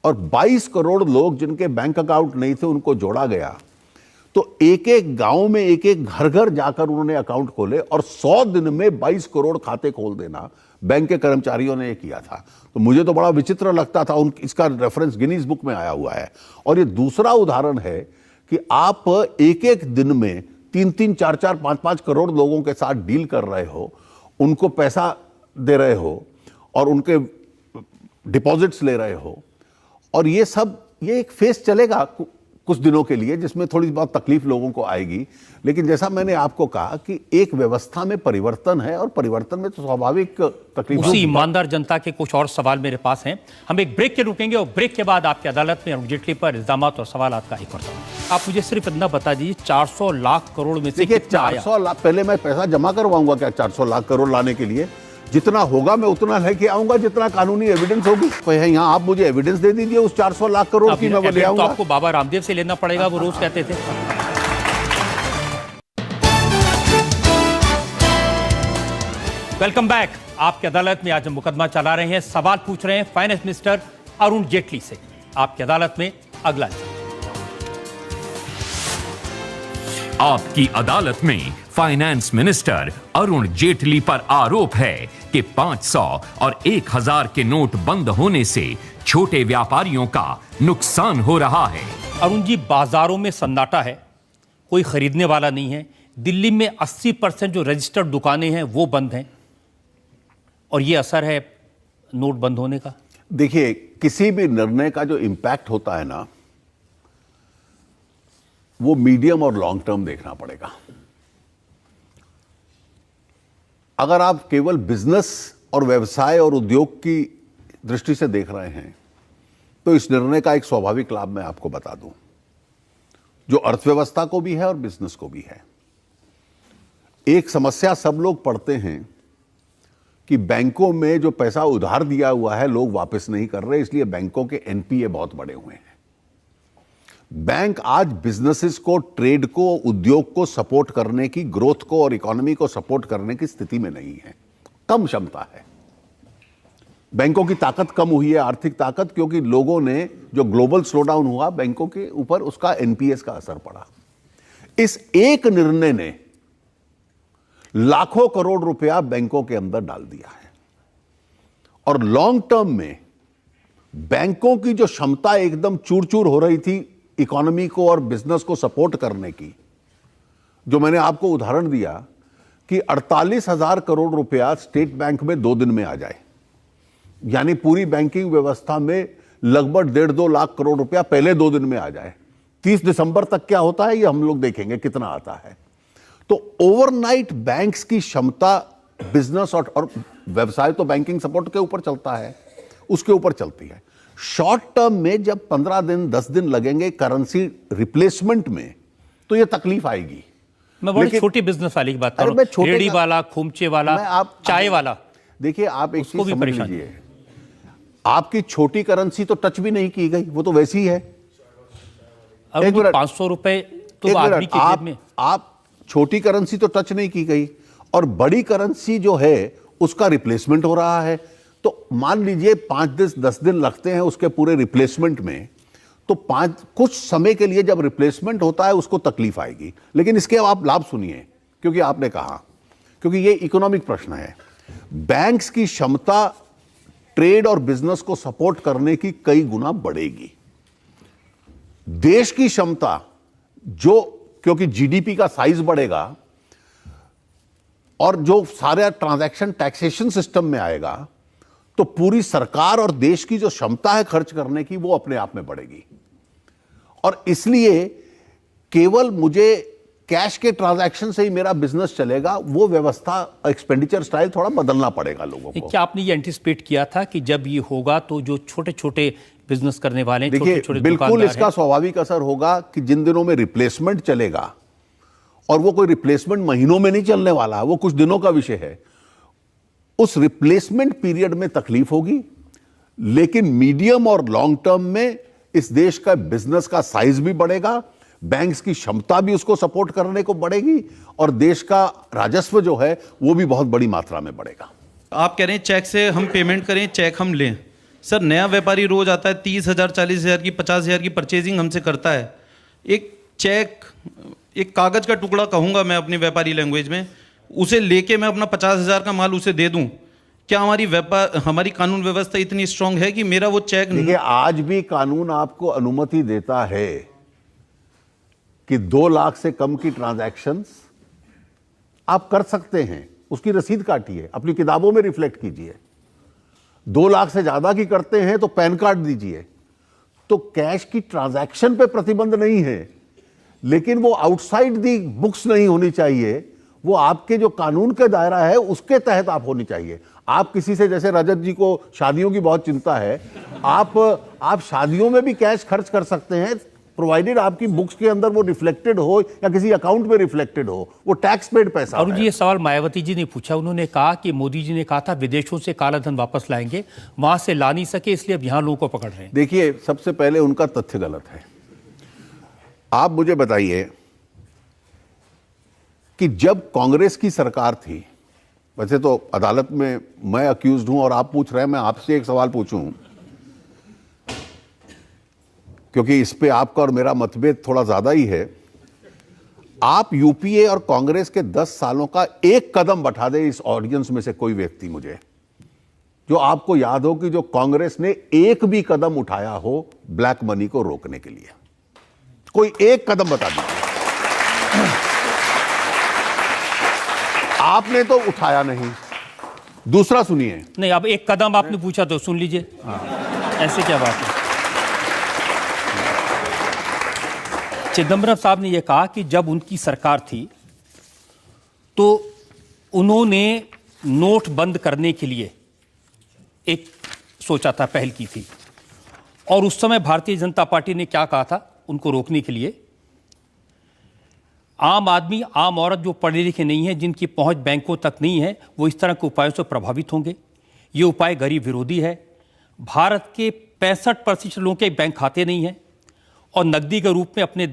और 22 करोड़ लोग जिनके बैंक अकाउंट नहीं थे उनको जोड़ा गया, तो एक एक गांव में एक एक घर घर जाकर उन्होंने अकाउंट खोले और 100 दिन में 22 करोड़ खाते खोल देना बैंक के कर्मचारियों ने किया था। तो मुझे तो बड़ा विचित्र लगता था। इसका रेफरेंस गिनीज बुक में आया हुआ है। और ये दूसरा उदाहरण है कि आप एक एक दिन में 3-3, 4-4, 5-5 करोड़ लोगों के साथ डील कर रहे हो, उनको पैसा दे रहे हो और उनके डिपॉजिट्स ले रहे हो, और ये एक फेस चलेगा कुछ दिनों के लिए, जिसमें थोड़ी बहुत तकलीफ लोगों को आएगी। लेकिन जैसा मैंने आपको कहा कि एक व्यवस्था में परिवर्तन है और परिवर्तन में तो स्वाभाविक तकलीफ। उसी ईमानदार जनता के कुछ और सवाल मेरे पास हैं। हम एक ब्रेक के रुकेंगे और ब्रेक के बाद आपकी अदालत में अरुण जेटली पर इल्जामात और सवालात का एक और सवाल। आप मुझे सिर्फ इतना बता दीजिए, 400 लाख करोड़ में से कितना आया? 400 लाख, पहले मैं पैसा जमा करवाऊंगा क्या 400 लाख करोड़ लाने के लिए? जितना होगा मैं उतना लेके आऊंगा, जितना कानूनी एविडेंस होगी। तो यहाँ आप मुझे एविडेंस दे दीजिए उस 400 लाख करोड़ की, मैं वो ले आऊंगा। तो आपको बाबा रामदेव से लेना पड़ेगा, वो रोज कहते थे। Welcome back. आपकी अदालत में आज हम मुकदमा चला रहे हैं, सवाल पूछ रहे हैं फाइनेंस मिनिस्टर अरुण जेटली से। आपकी अदालत में अगला। आपकी अदालत में फाइनेंस मिनिस्टर अरुण जेटली पर आरोप है कि 500 और 1000 के नोट बंद होने से छोटे व्यापारियों का नुकसान हो रहा है। अरुण जी, बाजारों में सन्नाटा है, कोई खरीदने वाला नहीं है। दिल्ली में 80% जो रजिस्टर्ड दुकानें हैं वो बंद हैं, और ये असर है नोट बंद होने का। देखिए, किसी भी निर्णय का जो इंपैक्ट होता है ना, वो मीडियम और लॉन्ग टर्म देखना पड़ेगा। अगर आप केवल बिजनेस और व्यवसाय और उद्योग की दृष्टि से देख रहे हैं, तो इस निर्णय का एक स्वाभाविक लाभ मैं आपको बता दूं, जो अर्थव्यवस्था को भी है और बिजनेस को भी है। एक समस्या सब लोग पढ़ते हैं कि बैंकों में जो पैसा उधार दिया हुआ है लोग वापस नहीं कर रहे, इसलिए बैंकों के एनपीए बहुत बढ़े हुए हैं। बैंक आज बिजनेसेस को, ट्रेड को, उद्योग को सपोर्ट करने की, ग्रोथ को और इकोनॉमी को सपोर्ट करने की स्थिति में नहीं है। कम क्षमता है, बैंकों की ताकत कम हुई है, आर्थिक ताकत, क्योंकि लोगों ने जो ग्लोबल स्लोडाउन हुआ बैंकों के ऊपर, उसका एनपीएस का असर पड़ा। इस एक निर्णय ने लाखों करोड़ रुपया बैंकों के अंदर डाल दिया है। और लॉन्ग टर्म में बैंकों की जो क्षमता एकदम चूर चूर हो रही थी इकोनॉमी को और बिजनेस को सपोर्ट करने की, जो मैंने आपको उदाहरण दिया कि 48,000 करोड़ रुपया स्टेट बैंक में 2 दिन में आ जाए, यानी पूरी बैंकिंग व्यवस्था में लगभग 1.5-2 लाख करोड़ रुपया पहले 2 दिन में आ जाए। 30 दिसंबर तक क्या होता है ये हम लोग देखेंगे कितना आता है। तो ओवरनाइट बैंक्स की क्षमता, बिजनेस और व्यवसाय तो बैंकिंग सपोर्ट के ऊपर चलता है, उसके ऊपर चलती है। शॉर्ट टर्म में जब 15 दिन 10 दिन लगेंगे करेंसी रिप्लेसमेंट में, तो ये तकलीफ आएगी। मैं बड़ी छोटी बिजनेस वाली की बात कर रहा हूं, रेडी वाला, खूमचे वाला, चाय वाला। देखिए, आप एक चीज समझ लीजिए, आपकी छोटी करेंसी तो टच भी नहीं की गई, वो तो वैसी ही है। 500 रुपए तो आदमी की जेब में। आप छोटी करेंसी तो टच नहीं की गई, और बड़ी करेंसी जो है उसका रिप्लेसमेंट हो रहा है। तो मान लीजिए 5-10 दिन लगते हैं उसके पूरे रिप्लेसमेंट में, तो कुछ समय के लिए जब रिप्लेसमेंट होता है उसको तकलीफ आएगी। लेकिन इसके आप लाभ सुनिए, क्योंकि आपने कहा, क्योंकि ये इकोनॉमिक प्रश्न है। बैंक्स की क्षमता ट्रेड और बिजनेस को सपोर्ट करने की कई गुना बढ़ेगी। देश की क्षमता जो क्योंकि जीडीपी का साइज बढ़ेगा और जो सारे ट्रांजैक्शन टैक्सेशन सिस्टम में आएगा, तो पूरी सरकार और देश की जो क्षमता है खर्च करने की, वो अपने आप में बढ़ेगी। और इसलिए केवल मुझे कैश के ट्रांजैक्शन से ही मेरा बिजनेस चलेगा, वो व्यवस्था, एक्सपेंडिचर स्टाइल थोड़ा बदलना पड़ेगा लोगों को। क्या आपने ये एंटिसिपेट किया था कि जब ये होगा तो जो छोटे छोटे बिजनेस करने वाले, देखिए बिल्कुल इसका स्वाभाविक असर होगा कि जिन दिनों में रिप्लेसमेंट चलेगा, और वो कोई रिप्लेसमेंट महीनों में नहीं चलने वाला, वो कुछ दिनों का विषय है, उस रिप्लेसमेंट पीरियड में तकलीफ होगी, लेकिन मीडियम और लॉन्ग टर्म में इस देश का बिजनेस का साइज भी बढ़ेगा, बैंक्स की क्षमता भी उसको सपोर्ट करने को बढ़ेगी, और देश का राजस्व जो है वो भी बहुत बड़ी मात्रा में बढ़ेगा। आप कह रहे हैं चेक से हम पेमेंट करें, चेक हम लें। सर, नया व्यापारी रोज आता है, 30,000, 40,000 की, 50,000 की परचेजिंग हमसे करता है। एक चेक, एक कागज का टुकड़ा कहूंगा मैं अपनी व्यापारी लैंग्वेज में, उसे लेके मैं अपना 50,000 का माल उसे दे दूं, क्या हमारी कानून व्यवस्था इतनी स्ट्रांग है कि मेरा वो चेक? देखिए, आज भी कानून आपको अनुमति देता है कि 2 लाख से कम की ट्रांजैक्शंस आप कर सकते हैं, उसकी रसीद काटिए, अपनी किताबों में रिफ्लेक्ट कीजिए। 2 लाख से ज्यादा की करते हैं तो पैन कार्ड दीजिए। तो कैश की ट्रांजैक्शन पे प्रतिबंध नहीं है, लेकिन वो आउटसाइड दी बुक्स नहीं होनी चाहिए, वो आपके जो कानून का दायरा है उसके तहत आप होनी चाहिए। आप किसी से, जैसे रजत जी को शादियों की बहुत चिंता है, आप शादियों में भी कैश खर्च कर सकते हैं, प्रोवाइडेड आपकी बुक्स के अंदर वो रिफ्लेक्टेड हो या किसी अकाउंट में रिफ्लेक्टेड हो, वो टैक्स पेड पैसा। और ये सवाल मायावती जी ने पूछा, उन्होंने कहा कि मोदी जी ने कहा था विदेशों से काला धन वापस लाएंगे, वहां से ला नहीं सके, इसलिए अब यहां लोगों को पकड़ रहे हैं। देखिए, सबसे पहले उनका तथ्य गलत है। आप मुझे बताइए कि जब कांग्रेस की सरकार थी, वैसे तो अदालत में मैं अक्यूज्ड हूं और आप पूछ रहे हैं, मैं आपसे एक सवाल पूछूं, क्योंकि इस पे आपका और मेरा मतभेद थोड़ा ज्यादा ही है। आप यूपीए और कांग्रेस के 10 सालों का एक कदम बढ़ा दे इस ऑडियंस में से कोई व्यक्ति मुझे, जो आपको याद हो कि जो कांग्रेस ने एक भी कदम उठाया हो ब्लैक मनी को रोकने के लिए, कोई एक कदम बता दीजिए। आपने तो उठाया नहीं। दूसरा सुनिए। नहीं, अब एक कदम आपने पूछा तो सुन लीजिए। ऐसे क्या बात है? चिदंबरम साहब ने यह कहा कि जब उनकी सरकार थी तो उन्होंने नोट बंद करने के लिए एक सोचा था, पहल की थी, और उस समय भारतीय जनता पार्टी ने क्या कहा था उनको रोकने के लिए? आम आदमी, आम औरत जो पढ़े लिखे नहीं है, जिनकी पहुंच बैंकों तक नहीं है, वो इस तरह के उपायों से प्रभावित होंगे। ये उपाय गरीब विरोधी है। भारत के 65% लोगों के बैंक खाते नहीं हैं और नकदी के रूप में अपने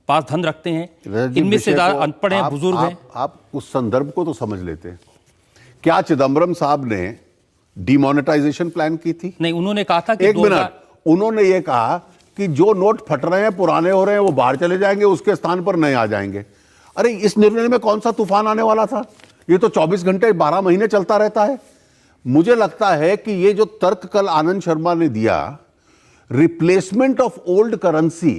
पास धन रखते हैं। इनमें से ज्यादा अनपढ़ हैं, बुजुर्ग हैं। आप उस संदर्भ को तो समझ लेते हैं। क्या चिदंबरम साहब ने डिमोनेटाइजेशन प्लान की थी? नहीं, उन्होंने कहा था कि एक मिनट, उन्होंने ये कहा कि जो नोट फट रहे हैं, पुराने हो रहे हैं, वो बाहर चले जाएंगे, उसके स्थान पर नए आ जाएंगे। अरे, इस निर्णय में कौन सा तूफान आने वाला था? ये तो 24 घंटे 12 महीने चलता रहता है। मुझे लगता है कि ये जो तर्क कल आनंद शर्मा ने दिया, रिप्लेसमेंट ऑफ ओल्ड करेंसी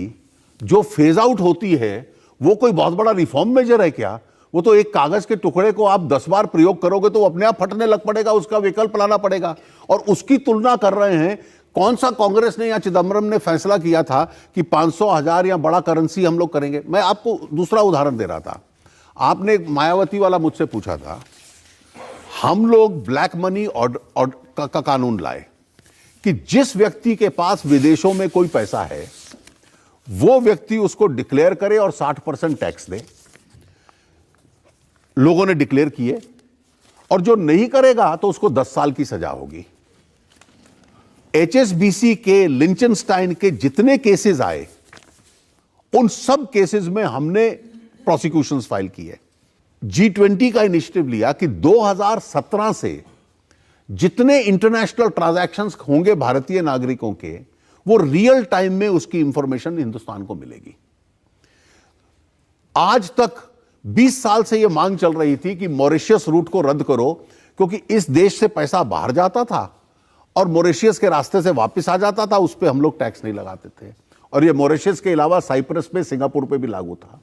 जो फेज आउट होती है, वो कोई बहुत बड़ा रिफॉर्म मेजर है क्या? वो तो एक कागज के टुकड़े को आप 10 बार प्रयोग करोगे तो अपने आप फटने लग पड़ेगा, उसका विकल्प लाना पड़ेगा। और उसकी तुलना कर रहे हैं। कौन सा कांग्रेस ने या चिदंबरम ने फैसला किया था कि 500, 1000 या बड़ा करेंसी हम लोग करेंगे? मैं आपको दूसरा उदाहरण दे रहा था। आपने मायावती वाला मुझसे पूछा था, हम लोग ब्लैक मनी का कानून लाए कि जिस व्यक्ति के पास विदेशों में कोई पैसा है, वो व्यक्ति उसको डिक्लेयर करे और 60% टैक्स दे। लोगों ने डिक्लेयर किए, और जो नहीं करेगा तो उसको 10 साल की सजा होगी। HSBC के, लिंचनस्टाइन के जितने केसेस आए, उन सब केसेस में हमने प्रोसिक्यूशंस फाइल किए। G20 का इनिशिएटिव लिया कि 2017 से जितने इंटरनेशनल ट्रांजैक्शंस होंगे भारतीय नागरिकों के, वो रियल टाइम में उसकी इंफॉर्मेशन हिंदुस्तान को मिलेगी। आज तक 20 साल से यह मांग चल रही थी कि मॉरिशस रूट को रद्द करो, क्योंकि इस देश से पैसा बाहर जाता था और मॉरिशस के रास्ते से वापस आ जाता था, उस पर हम लोग टैक्स नहीं लगाते थे। और ये मॉरिशस के अलावा साइप्रस पे, सिंगापुर पे भी लागू था।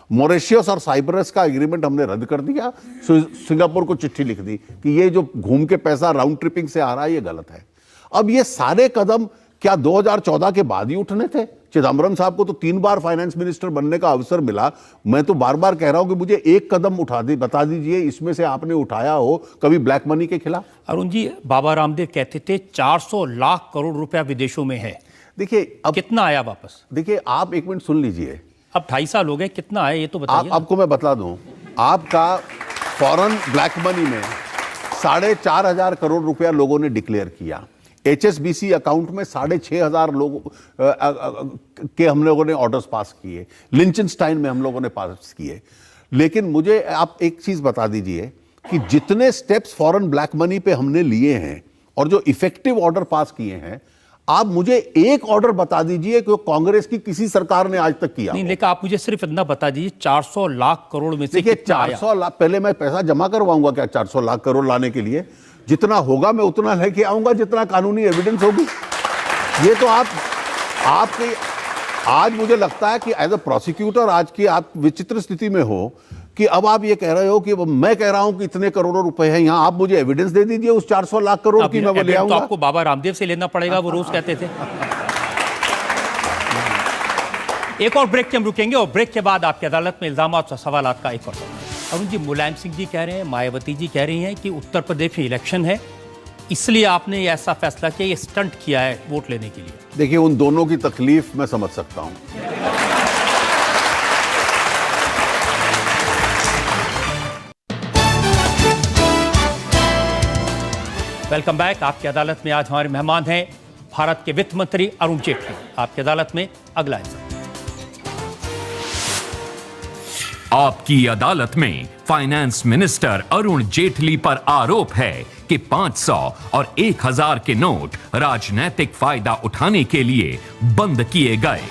मॉरिशस और साइप्रस का एग्रीमेंट हमने रद्द कर दिया, सिंगापुर को चिट्ठी लिख दी कि ये जो घूम के पैसा राउंड ट्रिपिंग से आ रहा है ये गलत है। अब ये सारे कदम क्या 2014 के बाद ही उठने थे? चिदम्बरम साहब को तो 3 बार फाइनेंस मिनिस्टर बनने का अवसर मिला। मैं तो बार बार कह रहा हूं कि मुझे एक कदम बता दीजिए इसमें से आपने उठाया हो कभी ब्लैक मनी के खिलाफ। अरुण जी, बाबा रामदेव कहते थे 400 लाख करोड़ रुपया विदेशों में है। देखिए अब कितना आया वापस? देखिए आप एक मिनट सुन लीजिए, अब 2.5 साल हो गए, कितना आया ये तो बताइए। आपको मैं बता दूं, आपका फॉरेन ब्लैक मनी में 4,500 करोड़ रुपया लोगों ने डिक्लेयर किया। HSBC अकाउंट में 6,500 लोगों के हम लोगों ने ऑर्डर्स पास किए, लिंचनस्टाइन में हम लोगों ने पास किए। लेकिन मुझे आप एक चीज बता दीजिए कि जितने स्टेप्स फॉरेन ब्लैक मनी पे हमने लिए हैं और जो इफेक्टिव ऑर्डर पास किए हैं, आप मुझे एक ऑर्डर बता दीजिए कि कांग्रेस की किसी सरकार ने आज तक किया नहीं। लेकिन आप मुझे सिर्फ इतना बता दीजिए 400 लाख करोड़ में से देखिए कितना 400 लाख, पहले मैं पैसा जमा करवाऊंगा क्या 400 लाख करोड़ लाने के लिए? जितना होगा मैं उतना लेके आऊंगा जितना कानूनी एविडेंस होगी। ये तो आपके आज मुझे लगता है कि एज अ प्रोसिक्यूटर आज की आप विचित्र स्थिति में हो कि अब आप ये कह रहे हो कि मैं कह रहा हूं कि इतने करोड़ों रुपए हैं, यहां आप मुझे एविडेंस दे दीजिए उस 400 लाख करोड़ की, मैं वो ले आऊंगा। तो आपको बाबा रामदेव से लेना पड़ेगा, वो रोज कहते थे। एक और ब्रेक के हम रुकेंगे और ब्रेक के बाद आपकी अदालत में इल्जाम और सवाल का एक और अरुण जी, मुलायम सिंह जी कह रहे हैं, मायावती जी कह रही हैं कि उत्तर प्रदेश में इलेक्शन है, इसलिए आपने ऐसा फैसला किया, ये स्टंट किया है वोट लेने के लिए। देखिए उन दोनों की तकलीफ मैं समझ सकता हूं। Welcome back. आपकी अदालत में आज हमारे मेहमान हैं भारत के वित्त मंत्री अरुण जेटली। आपकी अदालत में अगला हिस्सा। आपकी अदालत में फाइनेंस मिनिस्टर अरुण जेटली पर आरोप है कि 500 और 1000 के नोट राजनीतिक फायदा उठाने के लिए बंद किए गए।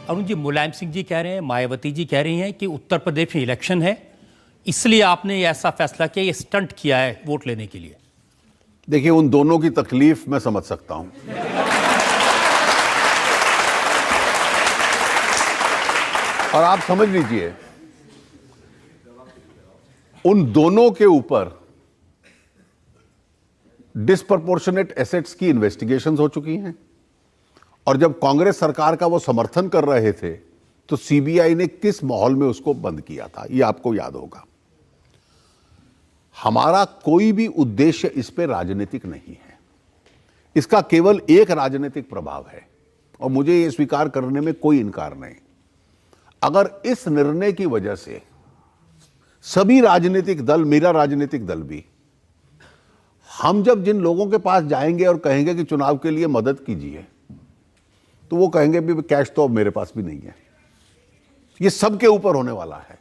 अरुण जी, मुलायम सिंह जी कह रहे हैं, मायावती जी कह रही हैं कि उत्तर प्रदेश में इलेक्शन है, इसलिए आपने ऐसा फैसला किया, ये स्टंट किया है वोट लेने के लिए। देखिए उन दोनों की तकलीफ मैं समझ सकता हूं। और आप समझ लीजिए उन दोनों के ऊपर डिस्प्रपोर्शनेट एसेट्स की इन्वेस्टिगेशंस हो चुकी हैं और जब कांग्रेस सरकार का वो समर्थन कर रहे थे तो सीबीआई ने किस माहौल में उसको बंद किया था, ये आपको याद होगा। हमारा कोई भी उद्देश्य इस पे राजनीतिक नहीं है, इसका केवल एक राजनीतिक प्रभाव है और मुझे ये स्वीकार करने में कोई इनकार नहीं। अगर इस निर्णय की वजह से सभी राजनीतिक दल, मेरा राजनीतिक दल भी, हम जब जिन लोगों के पास जाएंगे और कहेंगे कि चुनाव के लिए मदद कीजिए, तो वो कहेंगे भी कैश तो अब मेरे पास भी नहीं है। ये सबके ऊपर होने वाला है।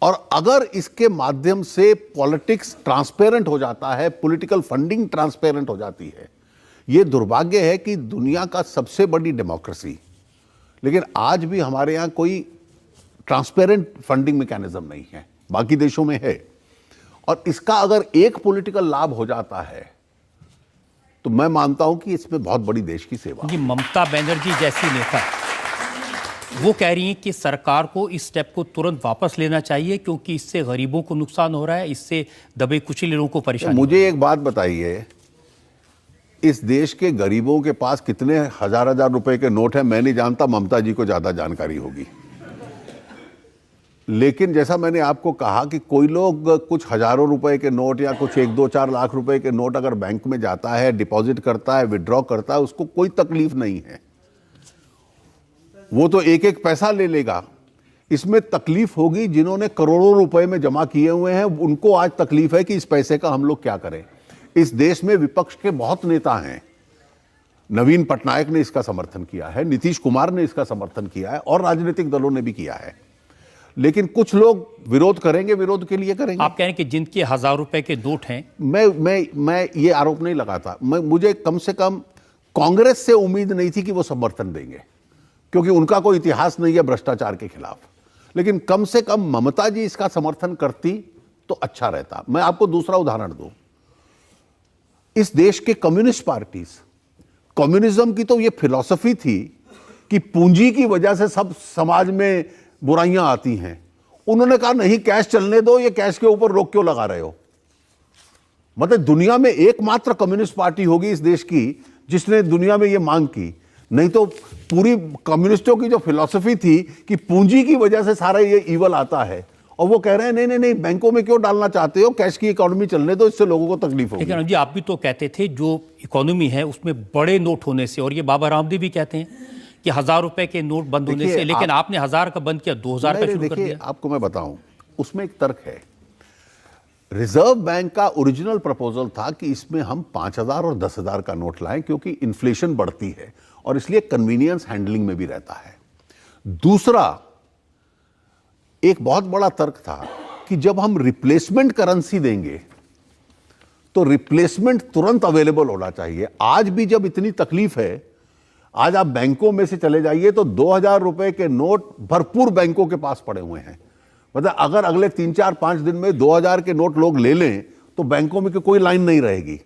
और अगर इसके माध्यम से पॉलिटिक्स ट्रांसपेरेंट हो जाता है, पॉलिटिकल फंडिंग ट्रांसपेरेंट हो जाती है, ये दुर्भाग्य है कि दुनिया का सबसे बड़ी डेमोक्रेसी, लेकिन आज भी हमारे यहां कोई ट्रांसपेरेंट फंडिंग मैकेनिज्म नहीं है, बाकी देशों में है। और इसका अगर एक पॉलिटिकल लाभ हो जाता है तो मैं मानता हूं कि इसमें बहुत बड़ी देश की सेवा। जी, ममता बनर्जी जैसी नेता वो कह रही हैं कि सरकार को इस स्टेप को तुरंत वापस लेना चाहिए क्योंकि इससे गरीबों को नुकसान हो रहा है, इससे दबे कुचले लोगों को परेशानी। मुझे एक बात बताइए, इस देश के गरीबों के पास कितने हजार रुपए के नोट हैं मैं नहीं जानता, ममता जी को ज्यादा जानकारी होगी। लेकिन जैसा मैंने आपको कहा कि कोई लोग कुछ हजारों रुपए के नोट या कुछ 1-2-4 लाख रुपए के नोट अगर बैंक में जाता है, डिपॉजिट करता है, विड्रॉ करता है, उसको कोई तकलीफ नहीं है, वो तो एक एक पैसा ले लेगा। इसमें तकलीफ होगी जिन्होंने करोड़ों रुपए में जमा किए हुए हैं, उनको आज तकलीफ है कि इस पैसे का हम लोग क्या करें। इस देश में विपक्ष के बहुत नेता हैं, नवीन पटनायक ने इसका समर्थन किया है, नीतीश कुमार ने इसका समर्थन किया है और राजनीतिक दलों ने भी किया है, लेकिन कुछ लोग विरोध करेंगे, विरोध के लिए करेंगे। आप कह रहे हैं कि जिनके 1000 रुपए के नोट हैं, मैं ये आरोप नहीं लगाता, मुझे कम से कम कांग्रेस से उम्मीद नहीं थी कि वो समर्थन देंगे क्योंकि उनका कोई इतिहास नहीं है भ्रष्टाचार के खिलाफ, लेकिन कम से कम ममता जी इसका समर्थन करती तो अच्छा रहता। मैं आपको दूसरा उदाहरण दूं, इस देश के कम्युनिस्ट पार्टीज, कम्युनिज्म की तो ये फिलॉसफी थी कि पूंजी की वजह से सब समाज में बुराइयां आती हैं। उन्होंने कहा नहीं कैश चलने दो, ये कैश के ऊपर रोक क्यों लगा रहे हो। मतलब दुनिया में एकमात्र कम्युनिस्ट पार्टी होगी इस देश की जिसने दुनिया में ये मांग की, नहीं तो पूरी कम्युनिस्टों की जो फिलॉसफी थी कि पूंजी की वजह से सारा ये ईवल आता है, और वो कह रहे हैं नहीं नहीं नहीं, बैंकों में क्यों डालना चाहते हो, कैश की इकोनॉमी चलने दो, इससे लोगों को तकलीफ होगी। लेकिन जी आप भी तो कहते थे जो इकोनॉमी है उसमें बड़े नोट होने से, और ये बाबा रामदेव भी कहते हैं कि 1000 रुपए के नोट बंद होने से, लेकिन आपने 1000 का बंद किया, 2000 का शुरू कर दिया। आपको मैं बताऊं, उसमें एक तर्क है। रिजर्व बैंक का ओरिजिनल प्रपोजल था कि इसमें हम 5000 और 10,000 का नोट लाएं क्योंकि इन्फ्लेशन बढ़ती है और इसलिए कन्वीनियंस हैंडलिंग में भी रहता है। दूसरा एक बहुत बड़ा तर्क था कि जब हम रिप्लेसमेंट करेंसी देंगे तो रिप्लेसमेंट तुरंत अवेलेबल होना चाहिए। आज भी जब इतनी तकलीफ है, आज आप बैंकों में से चले जाइए तो 2000 रुपए के नोट भरपूर बैंकों के पास पड़े हुए हैं। मतलब अगर अगले 3-4-5 दिन में 2000 के नोट लोग ले लें तो बैंकों में कोई लाइन नहीं रहेगी,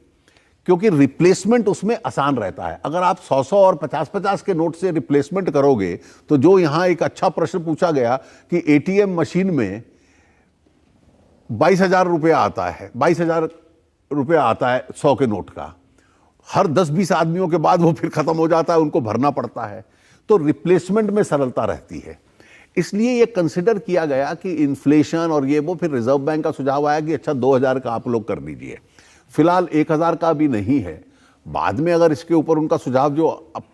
क्योंकि रिप्लेसमेंट उसमें आसान रहता है। अगर आप 100-100 और 50-50 के नोट से रिप्लेसमेंट करोगे तो जो यहां एक अच्छा प्रश्न पूछा गया कि एटीएम मशीन में 22,000 रुपया आता है, 22,000 रुपया आता है 100 के नोट का, हर 10-20 आदमियों के बाद वो फिर खत्म हो जाता है, उनको भरना पड़ता है। तो रिप्लेसमेंट में सरलता रहती है, इसलिए ये कंसिडर किया गया कि इन्फ्लेशन और ये वो, फिर रिजर्व बैंक का सुझाव आया कि अच्छा 2000 का आप लोग कर दीजिए। फिलहाल 1000 का भी नहीं है, बाद में अगर इसके ऊपर उनका सुझाव जो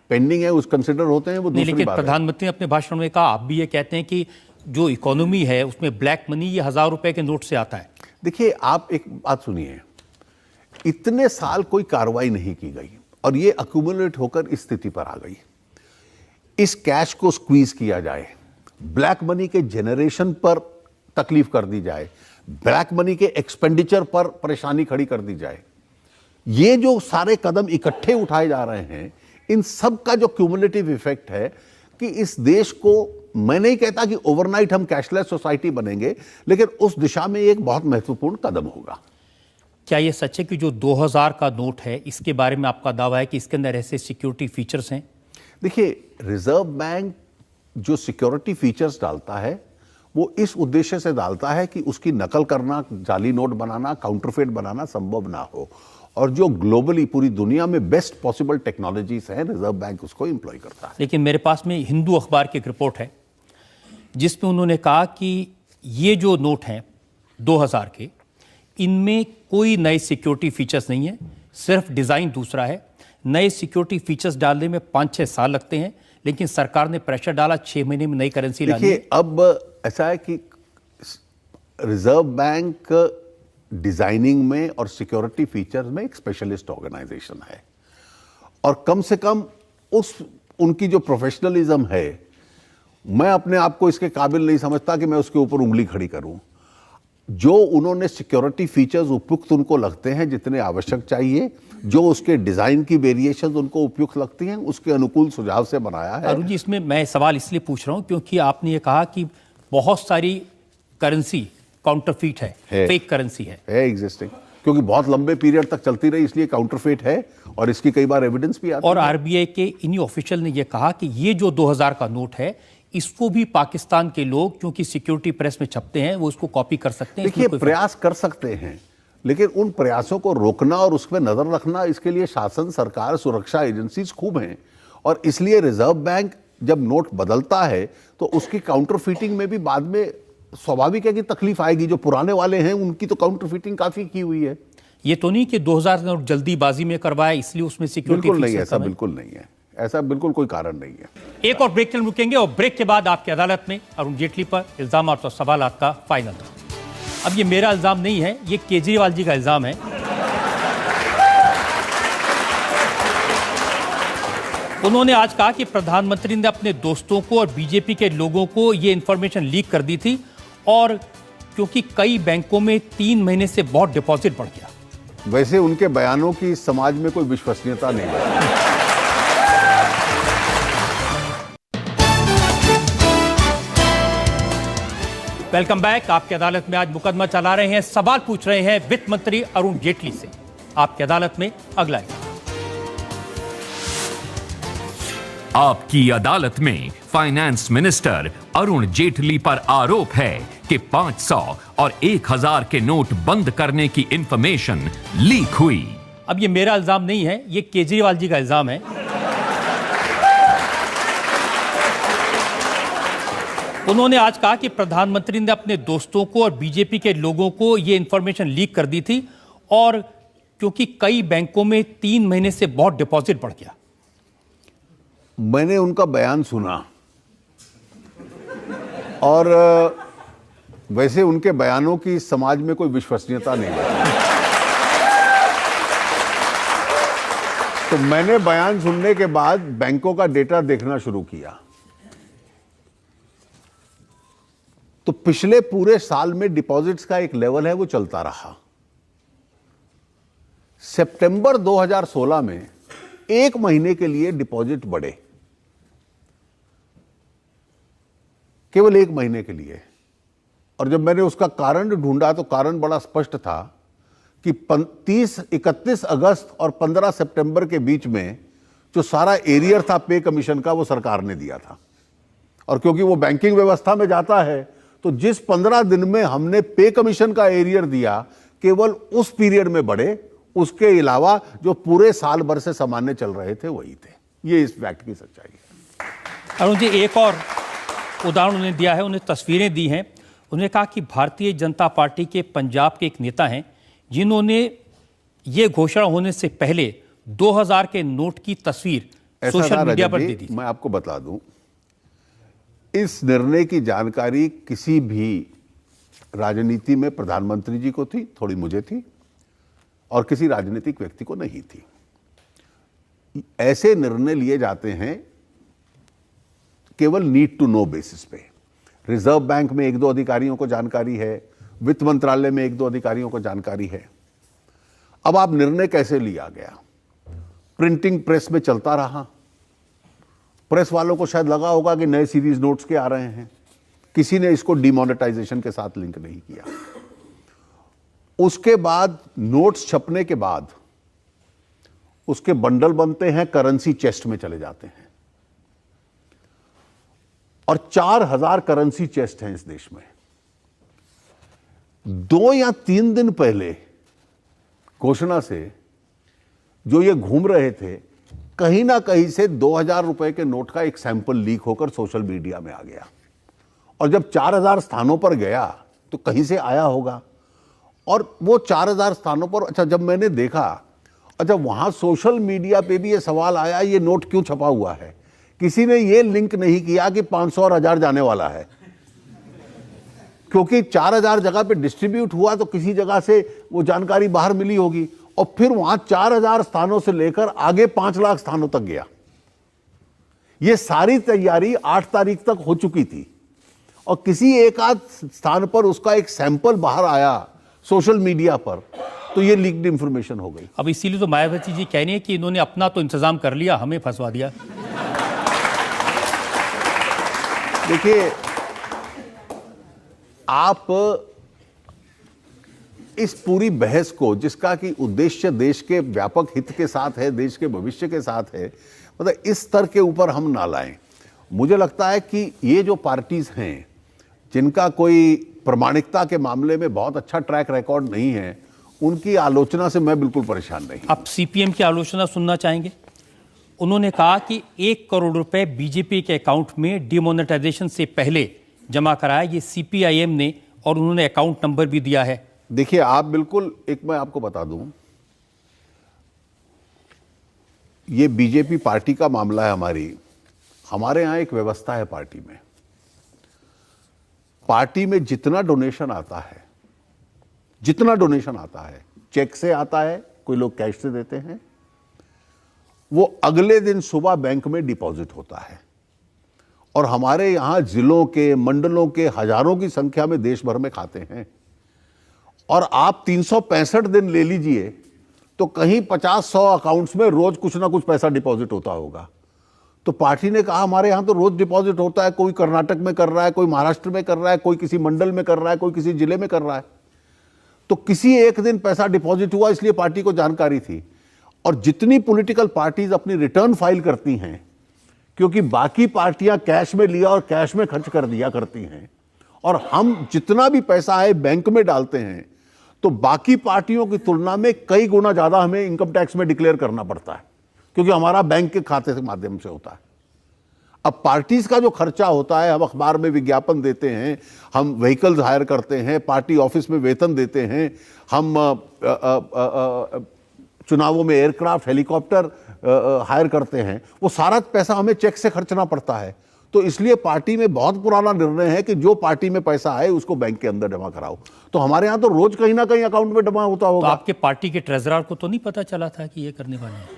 पेंडिंग है उस कंसिडर होते हैं वो दूसरी लेकिन बात है। प्रधानमंत्री ने अपने भाषण में कहा, आप भी ये कहते हैं कि जो इकोनॉमी है उसमें ब्लैक मनी ये 1000 रुपए के नोट से आता है। देखिए आप एक बात सुनिए, इतने साल कोई कार्रवाई नहीं की गई और ये अक्यूमुलेट होकर इस स्थिति पर आ गई। इस कैश को स्क्वीज किया जाए, ब्लैक मनी के जनरेशन पर तकलीफ कर दी जाए, ब्लैक मनी के एक्सपेंडिचर पर परेशानी खड़ी कर दी जाए, ये जो सारे कदम इकट्ठे उठाए जा रहे हैं, इन सब का जो क्यूमुलेटिव इफेक्ट है कि इस देश को, मैं नहीं कहता कि ओवरनाइट हम कैशलेस सोसाइटी बनेंगे, लेकिन उस दिशा में एक बहुत महत्वपूर्ण कदम होगा। क्या ये सच है कि जो 2000 का नोट है इसके बारे में आपका दावा है कि इसके अंदर ऐसे सिक्योरिटी फीचर्स हैं? देखिए, रिजर्व बैंक जो सिक्योरिटी फीचर्स डालता है वो इस उद्देश्य से डालता है कि उसकी नकल करना, जाली नोट बनाना, काउंटरफेट बनाना संभव ना हो, और जो ग्लोबली पूरी दुनिया में बेस्ट पॉसिबल टेक्नोलॉजीज हैं रिजर्व बैंक उसको एम्प्लॉय करता है। लेकिन मेरे पास में हिंदू अखबार की एक रिपोर्ट है जिसमें उन्होंने कहा कि ये जो नोट हैं 2000 के, इनमें कोई नए सिक्योरिटी फीचर्स नहीं है, सिर्फ डिज़ाइन दूसरा है। नए सिक्योरिटी फीचर्स डालने में 5-6 साल लगते हैं, लेकिन सरकार ने प्रेशर डाला 6 महीने में नई करेंसी लानी है। देखिए, अब ऐसा है कि रिजर्व बैंक डिजाइनिंग में और सिक्योरिटी फीचर्स में एक स्पेशलिस्ट ऑर्गेनाइजेशन है, और कम से कम उनकी जो प्रोफेशनलिज्म है, मैं अपने आप को इसके काबिल नहीं समझता कि मैं उसके ऊपर उंगली खड़ी करूं। जो उन्होंने सिक्योरिटी फीचर्स उपयुक्त उनको लगते हैं जितने आवश्यक चाहिए, जो उसके डिजाइन की वेरिएशंस उनको उपयुक्त लगती हैं, उसके अनुकूल सुझाव से बनाया है। अरुण जी, इसमें मैं सवाल इसलिए पूछ रहा हूं क्योंकि आपने ये कहा कि बहुत सारी करेंसी काउंटरफीट है, फेक करेंसी है एग्जिस्टिंग, क्योंकि बहुत लंबे पीरियड तक चलती रही इसलिए काउंटरफेट है, और इसकी कई बार एविडेंस भी आता है। और आरबीआई के इन्हीं ऑफिशियल ने यह कहा कि ये जो 2000 का नोट है इसको भी पाकिस्तान के लोग, क्योंकि सिक्योरिटी प्रेस में छपते हैं, वो इसको कॉपी कर सकते हैं। देखिए, प्रयास कर सकते हैं, लेकिन उन प्रयासों को रोकना और उस पर नजर रखना, इसके लिए शासन, सरकार, सुरक्षा एजेंसीज खूब हैं, और इसलिए रिजर्व बैंक जब नोट बदलता है तो उसकी काउंटरफीटिंग में भी बाद में स्वाभाविक है कि तकलीफ आएगी। जो पुराने वाले हैं उनकी तो काउंटरफीटिंग काफी की हुई है। ये तो नहीं कि 2000 नोट जल्दीबाजी में करवाया इसलिए उसमें सिक्योरिटी बिल्कुल नहीं, ऐसा बिल्कुल नहीं है, ऐसा बिल्कुल कोई कारण नहीं है। एक और ब्रेक चल रुकेंगे, और ब्रेक के बाद आपकी अदालत में अरुण जेटली पर इल्जाम और सवालात का फाइनल। अब ये मेरा इल्जाम नहीं है, ये केजरीवाल जी का इल्जाम है। उन्होंने आज कहा कि प्रधानमंत्री ने अपने दोस्तों को और बीजेपी के लोगों को ये इंफॉर्मेशन लीक कर दी थी, और क्योंकि कई बैंकों में 3 महीने से बहुत डिपॉजिट बढ़ गया। वैसे उनके बयानों की समाज में कोई विश्वसनीयता नहीं है। Welcome back. आपकी अदालत में आज मुकदमा चला रहे हैं, सवाल पूछ रहे हैं वित्त मंत्री अरुण जेटली से। आपकी अदालत में अगला आपकी अदालत में फाइनेंस मिनिस्टर अरुण जेटली पर आरोप है कि 500 और 1000 के नोट बंद करने की इंफॉर्मेशन लीक हुई। अब ये मेरा इल्जाम नहीं है, ये केजरीवाल जी का इल्जाम है। उन्होंने आज कहा कि प्रधानमंत्री ने अपने दोस्तों को और बीजेपी के लोगों को ये इंफॉर्मेशन लीक कर दी थी, और क्योंकि कई बैंकों में 3 महीने से बहुत डिपॉजिट बढ़ गया। मैंने उनका बयान सुना और वैसे उनके बयानों की समाज में कोई विश्वसनीयता नहीं है। तो मैंने बयान सुनने के बाद बैंकों का डेटा देखना शुरू किया, तो पिछले पूरे साल में डिपॉजिट्स का एक लेवल है वो चलता रहा। सितंबर 2016 में 1 महीने के लिए डिपॉजिट बढ़े, केवल 1 महीने के लिए। और जब मैंने उसका कारण ढूंढा तो कारण बड़ा स्पष्ट था कि 31 अगस्त और 15 सितंबर के बीच में जो सारा एरियर था पे कमीशन का, वो सरकार ने दिया था। और क्योंकि वो बैंकिंग व्यवस्था में जाता है, तो जिस 15 दिन में हमने पे कमीशन का एरियर दिया, केवल उस पीरियड में बढ़े, उसके अलावा जो पूरे साल भर से सामान्य चल रहे थे वही थे। ये इस फैक्ट की सच्चाई है। अरुण जी, एक और उदाहरण उन्होंने दिया है, उन्हें तस्वीरें दी हैं। उन्होंने कहा कि भारतीय जनता पार्टी के पंजाब के एक नेता हैं जिन्होंने ये घोषणा होने से पहले 2000 के नोट की तस्वीर सोशल मीडिया पर दी थी। मैं आपको बता दूं, इस निर्णय की जानकारी किसी भी राजनीति में प्रधानमंत्री जी को थी, थोड़ी मुझे थी, और किसी राजनीतिक व्यक्ति को नहीं थी। ऐसे निर्णय लिए जाते हैं केवल नीड टू नो बेसिस पे। रिजर्व बैंक में 1-2 अधिकारियों को जानकारी है, वित्त मंत्रालय में 1-2 अधिकारियों को जानकारी है। अब आप निर्णय कैसे लिया गया? प्रिंटिंग प्रेस में चलता रहा, प्रेस वालों को शायद लगा होगा कि नए सीरीज नोट्स के आ रहे हैं, किसी ने इसको डिमोनेटाइजेशन के साथ लिंक नहीं किया। उसके बाद नोट्स छपने के बाद उसके बंडल बनते हैं, करेंसी चेस्ट में चले जाते हैं, और 4000 करेंसी चेस्ट हैं इस देश में। 2 या 3 दिन पहले घोषणा से जो ये घूम रहे थे, कहीं ना कहीं से 2000 रुपए के नोट का एक सैंपल लीक होकर सोशल मीडिया में आ गया, और जब 4000 स्थानों पर गया तो कहीं से आया होगा। और वो 4000 स्थानों पर, अच्छा, जब मैंने देखा, अच्छा, वहां सोशल मीडिया पे भी ये सवाल आया, ये नोट क्यों छपा हुआ है? किसी ने ये लिंक नहीं किया कि 500 और 1000 जाने वाला है, क्योंकि 4000 जगह पे डिस्ट्रीब्यूट हुआ तो किसी जगह से वो जानकारी बाहर मिली होगी, और फिर वहां 4000 स्थानों से लेकर आगे 5 लाख स्थानों तक गया। ये सारी तैयारी 8 तारीख तक हो चुकी थी, और किसी एक आध स्थान पर उसका एक सैंपल बाहर आया सोशल मीडिया पर, तो ये लीक्ड इंफॉर्मेशन हो गई। अब इसीलिए तो मायावती जी कह रही है कि इन्होंने अपना तो इंतजाम कर लिया, हमें फंसवा दिया। देखिए, आप इस पूरी बहस को, जिसका कि उद्देश्य देश के व्यापक हित के साथ है, देश के भविष्य के साथ है, मतलब इस स्तर के ऊपर हम ना लाएं। मुझे लगता है कि ये जो पार्टीज हैं जिनका कोई प्रामाणिकता के मामले में बहुत अच्छा ट्रैक रिकॉर्ड नहीं है, उनकी आलोचना से मैं बिल्कुल परेशान नहीं। आप सीपीएम की आलोचना सुनना चाहेंगे? उन्होंने कहा कि 1 करोड़ रुपए बीजेपी के अकाउंट में डिमोनेटाइजेशन से पहले जमा कराया, ये सीपीआईएम ने, और उन्होंने अकाउंट नंबर भी दिया है। देखिए, आप बिल्कुल, एक मैं आपको बता दूं, ये बीजेपी पार्टी का मामला है। हमारे यहां एक व्यवस्था है पार्टी में जितना डोनेशन आता है, चेक से आता है, कोई लोग कैश से देते हैं, वो अगले दिन सुबह बैंक में डिपॉजिट होता है। और हमारे यहां जिलों के, मंडलों के हजारों की संख्या में देश भर में खाते हैं, और आप 365 दिन ले लीजिए तो कहीं 50-100 अकाउंट्स में रोज कुछ ना कुछ पैसा डिपॉजिट होता होगा। तो पार्टी ने कहा हमारे यहां तो रोज डिपॉजिट होता है, कोई कर्नाटक में कर रहा है, कोई महाराष्ट्र में कर रहा है, कोई किसी मंडल में कर रहा है, कोई किसी जिले में कर रहा है। तो किसी एक दिन पैसा डिपॉजिट हुआ, इसलिए पार्टी को जानकारी थी। और जितनी पॉलिटिकल पार्टीज अपनी रिटर्न फाइल करती हैं, क्योंकि बाकी पार्टियां कैश में लिया और कैश में खर्च कर दिया करती हैं, और हम जितना भी पैसा है बैंक में डालते हैं, तो बाकी पार्टियों की तुलना में कई गुना ज्यादा हमें इनकम टैक्स में डिक्लेयर करना पड़ता है, क्योंकि हमारा बैंक के खाते के माध्यम से होता है। अब पार्टीज का जो खर्चा होता है, हम अखबार में विज्ञापन देते हैं, हम व्हीकल्स हायर करते हैं, पार्टी ऑफिस में वेतन देते हैं, हम चुनावों में एयरक्राफ्ट हेलीकॉप्टर हायर करते हैं, वो सारा पैसा हमें चेक से खर्चना पड़ता है। तो इसलिए पार्टी में बहुत पुराना निर्णय है कि जो पार्टी में पैसा आए उसको बैंक के अंदर जमा कराओ। तो हमारे यहाँ तो रोज कहीं ना कहीं अकाउंट में जमा होता होगा। तो आपके पार्टी के ट्रेजरर को तो नहीं पता चला था कि ये करने वाले हैं?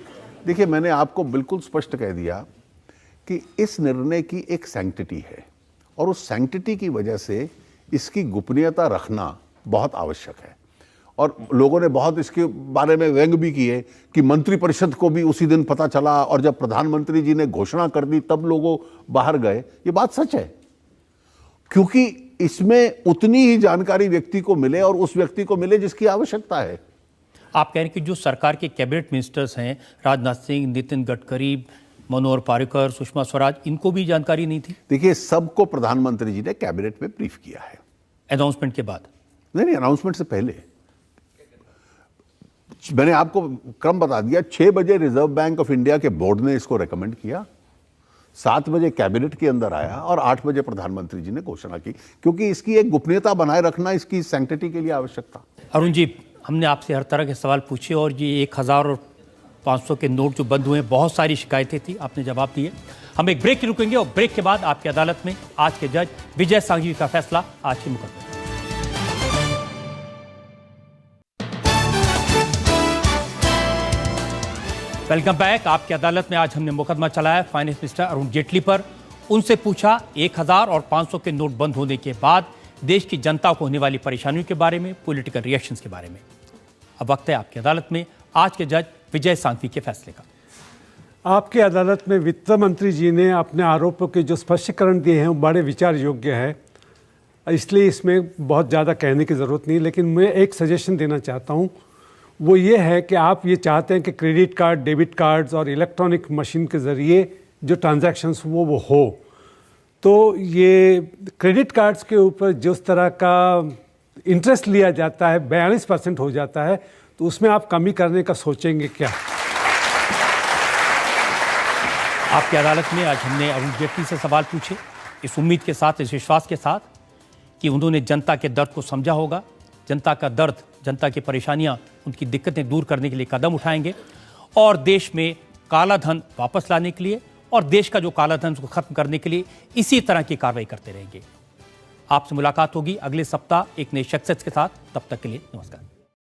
देखिए, मैंने आपको बिल्कुल स्पष्ट कह दिया कि इस निर्णय की एक सैंक्टिटी है, और उस सैंक्टिटी की वजह से इसकी गोपनीयता रखना बहुत आवश्यक है। और लोगों ने बहुत इसके बारे में व्यंग भी किए कि मंत्रिपरिषद को भी उसी दिन पता चला, और जब प्रधानमंत्री जी ने घोषणा कर दी तब लोगों बाहर गए। ये बात सच है, क्योंकि इसमें उतनी ही जानकारी व्यक्ति को मिले और उस व्यक्ति को मिले जिसकी आवश्यकता है। आप कह रहे हैं कि जो सरकार के कैबिनेट मिनिस्टर्स हैं, राजनाथ सिंह, नितिन गडकरी, मनोहर पर्रिकर, सुषमा स्वराज, इनको भी जानकारी नहीं थी? देखिए, सबको प्रधानमंत्री जी ने कैबिनेट में ब्रीफ किया है। अनाउंसमेंट के बाद? नहीं, अनाउंसमेंट से पहले। मैंने आपको क्रम बता दिया। 6 बजे रिजर्व बैंक ऑफ इंडिया के बोर्ड ने इसको रेकमेंड किया, 7 बजे कैबिनेट के अंदर आया, और 8 बजे प्रधानमंत्री जी ने घोषणा की, क्योंकि इसकी एक गोपनीयता बनाए रखना इसकी सैंक्टिटी के लिए आवश्यक था। अरुण जी, हमने आपसे हर तरह के सवाल पूछे, और ये 1000 और 500 के नोट जो बंद हुए, बहुत सारी शिकायतें थी, आपने जवाब दिए। हम एक ब्रेक रुकेंगे, और ब्रेक के बाद आपकी अदालत में आज के जज विजय सांघवी का फैसला, आज के मुकदमे। Welcome back. आपकी अदालत में आज हमने मुकदमा चलाया फाइनेंस मिनिस्टर अरुण जेटली पर। उनसे पूछा 1000 और 500 के नोट बंद होने के बाद देश की जनता को होने वाली परेशानियों के बारे में, पॉलिटिकल रिएक्शंस के बारे में। अब वक्त है आपकी अदालत में आज के जज विजय सांघवी के फैसले का। आपकी अदालत में वित्त मंत्री जी ने अपने आरोपों के जो स्पष्टीकरण दिए हैं वो बड़े विचार योग्य है, इसलिए इसमें बहुत ज़्यादा कहने की ज़रूरत नहीं। लेकिन मैं एक सजेशन देना चाहता हूँ, वो ये है कि आप ये चाहते हैं कि क्रेडिट कार्ड, डेबिट कार्ड्स और इलेक्ट्रॉनिक मशीन के ज़रिए जो ट्रांजैक्शंस वो हो। तो ये क्रेडिट कार्ड्स के ऊपर जिस तरह का इंटरेस्ट लिया जाता है 42% हो जाता है, तो उसमें आप कमी करने का सोचेंगे क्या? आपकी अदालत में आज हमने अरुण जेटली से सवाल पूछे, इस उम्मीद के साथ, इस विश्वास के साथ कि उन्होंने जनता के दर्द को समझा होगा, जनता का दर्द, जनता की परेशानियां, उनकी दिक्कतें दूर करने के लिए कदम उठाएंगे, और देश में काला धन वापस लाने के लिए और देश का जो काला धन उसको खत्म करने के लिए इसी तरह की कार्रवाई करते रहेंगे। आपसे मुलाकात होगी अगले सप्ताह एक नई शख्सियत के साथ। तब तक के लिए नमस्कार।